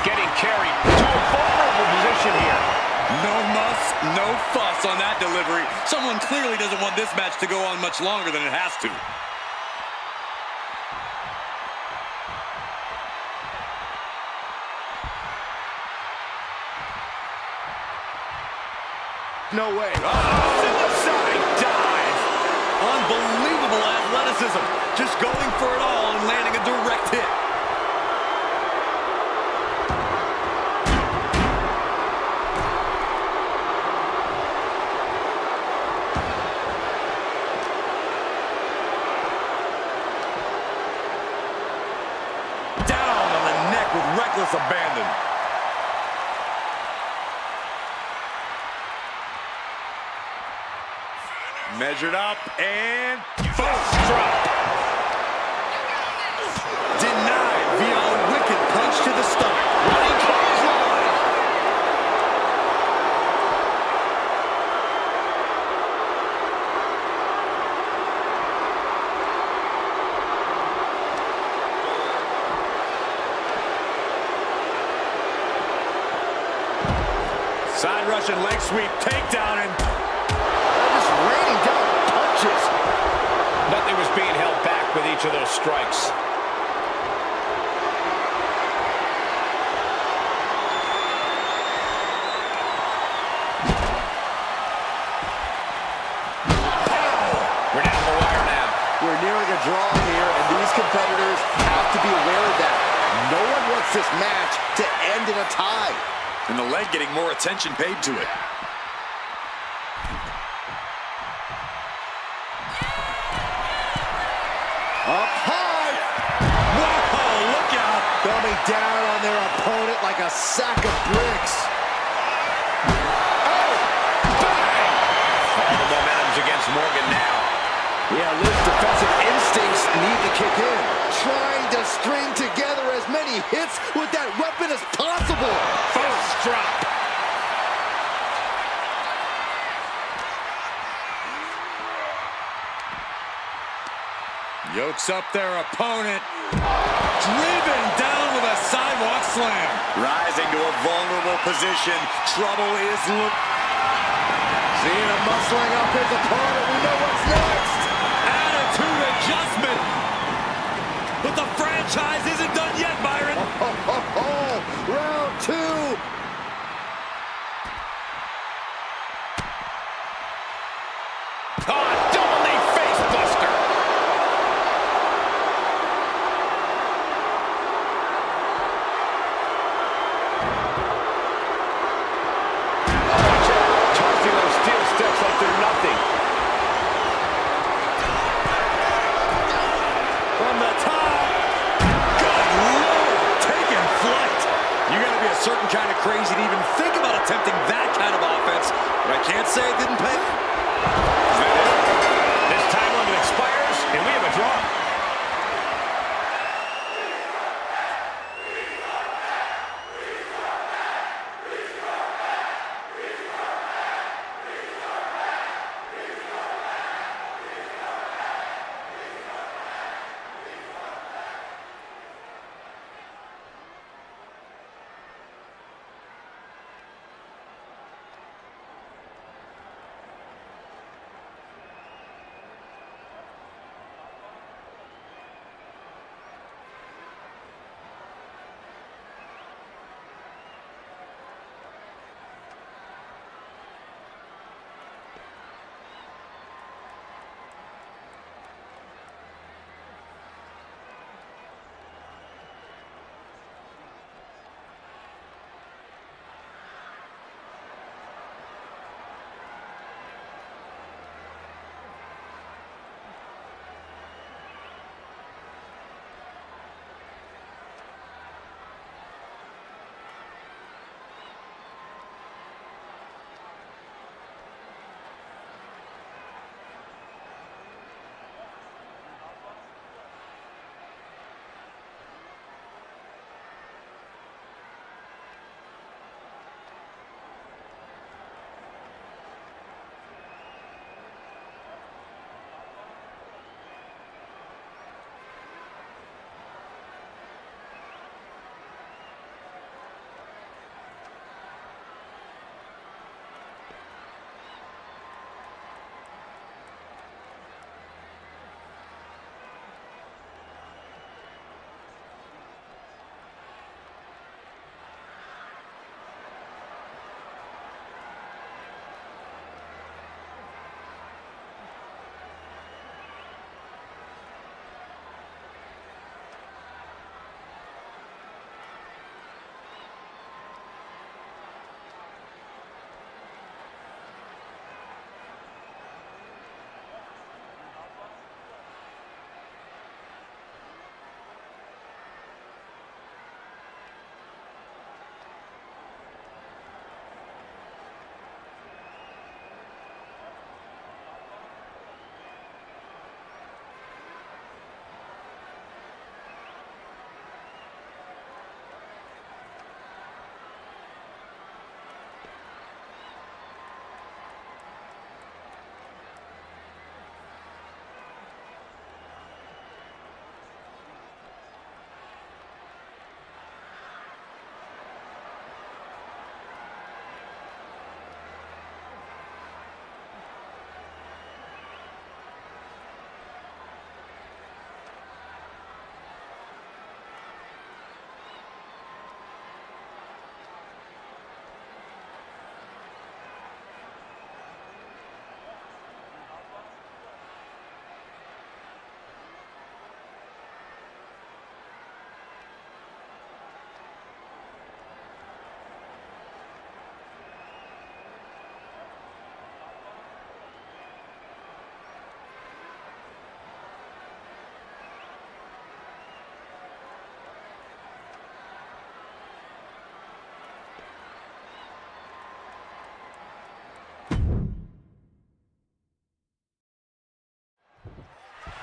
Getting carried to a vulnerable position here. No muss, no fuss on that delivery. Someone clearly doesn't want this match to go on much longer than it has to. No way. Suicide dive. Unbelievable athleticism. Just going for it all and landing a direct hit. Down on the neck with reckless abandon. Measured up and First drop. denied via a wicked punch to the stomach. Running clothesline. Side Russian leg sweep, takedown, and Just raining down punches. Nothing was being held back with each of those strikes. We're down the wire now. We're nearing a draw here, and these competitors have to be aware of that. No one wants this match to end in a tie. and the leg getting more attention paid to it. Up high. Whoa, look out. Coming down on their opponent like a sack of bricks. Oh, bang! All the momentum's against Morgan now. Yeah, Liv's defensive instincts need to kick in. Trying to string together as many hits with that weapon as possible. First drop. Yokes up their opponent. Driven down with a sidewalk slam. Rising to a vulnerable position. Trouble is Cena muscling up his opponent. We know what's next. attitude adjustment. But the franchise isn't done yet, Byron. Round two. Oh, double knee face buster. Tossing those steel steps like they're nothing.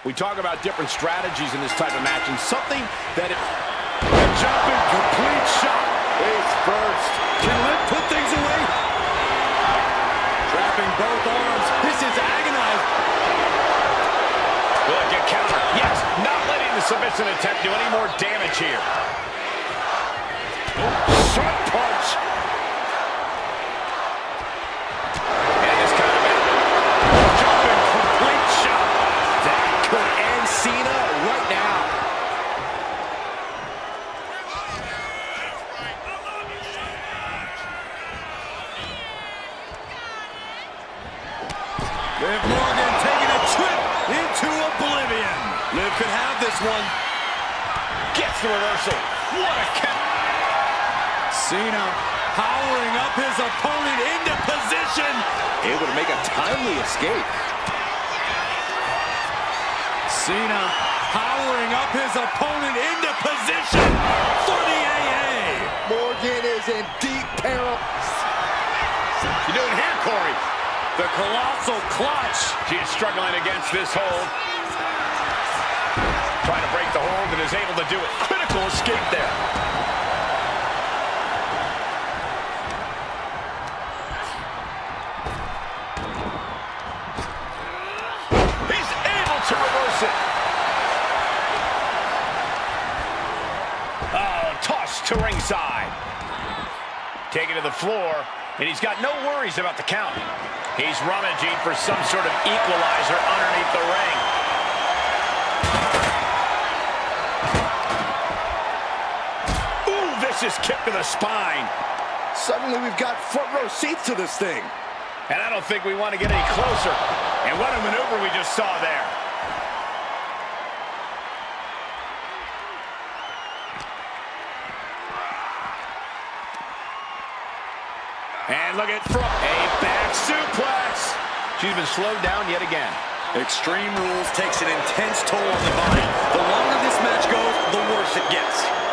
We talk about different strategies in this type of match, and something that a jumping complete shot. Face first. Can Liv put things away? Trapping both arms. This is agonizing. Good, get counter. Yes, not letting the submission attempt do any more damage here. Short punch. And it's kind of a jumping complete shot. That could end Cena right now. Liv Morgan taking a trip into oblivion. Liv could have this one. Gets the reversal. What a count. Cena powering up his opponent into position. Able to make a timely escape. Cena powering up his opponent into position for the AA. Morgan is in deep peril. You doing here, Corey? The colossal clutch. She is struggling against this hold. Trying to break the hold and is able to do it. Critical escape there. He's able to reverse it. Oh, tossed to ringside. Taken to the floor, and he's got no worries about the count. He's rummaging for some sort of equalizer underneath the ring. Ooh, vicious kick to the spine. Suddenly we've got front row seats to this thing. And I don't think we want to get any closer. And what a maneuver we just saw there. And look at from a back suplex. She's been slowed down yet again. Extreme Rules takes an intense toll on the body. The longer this match goes, the worse it gets.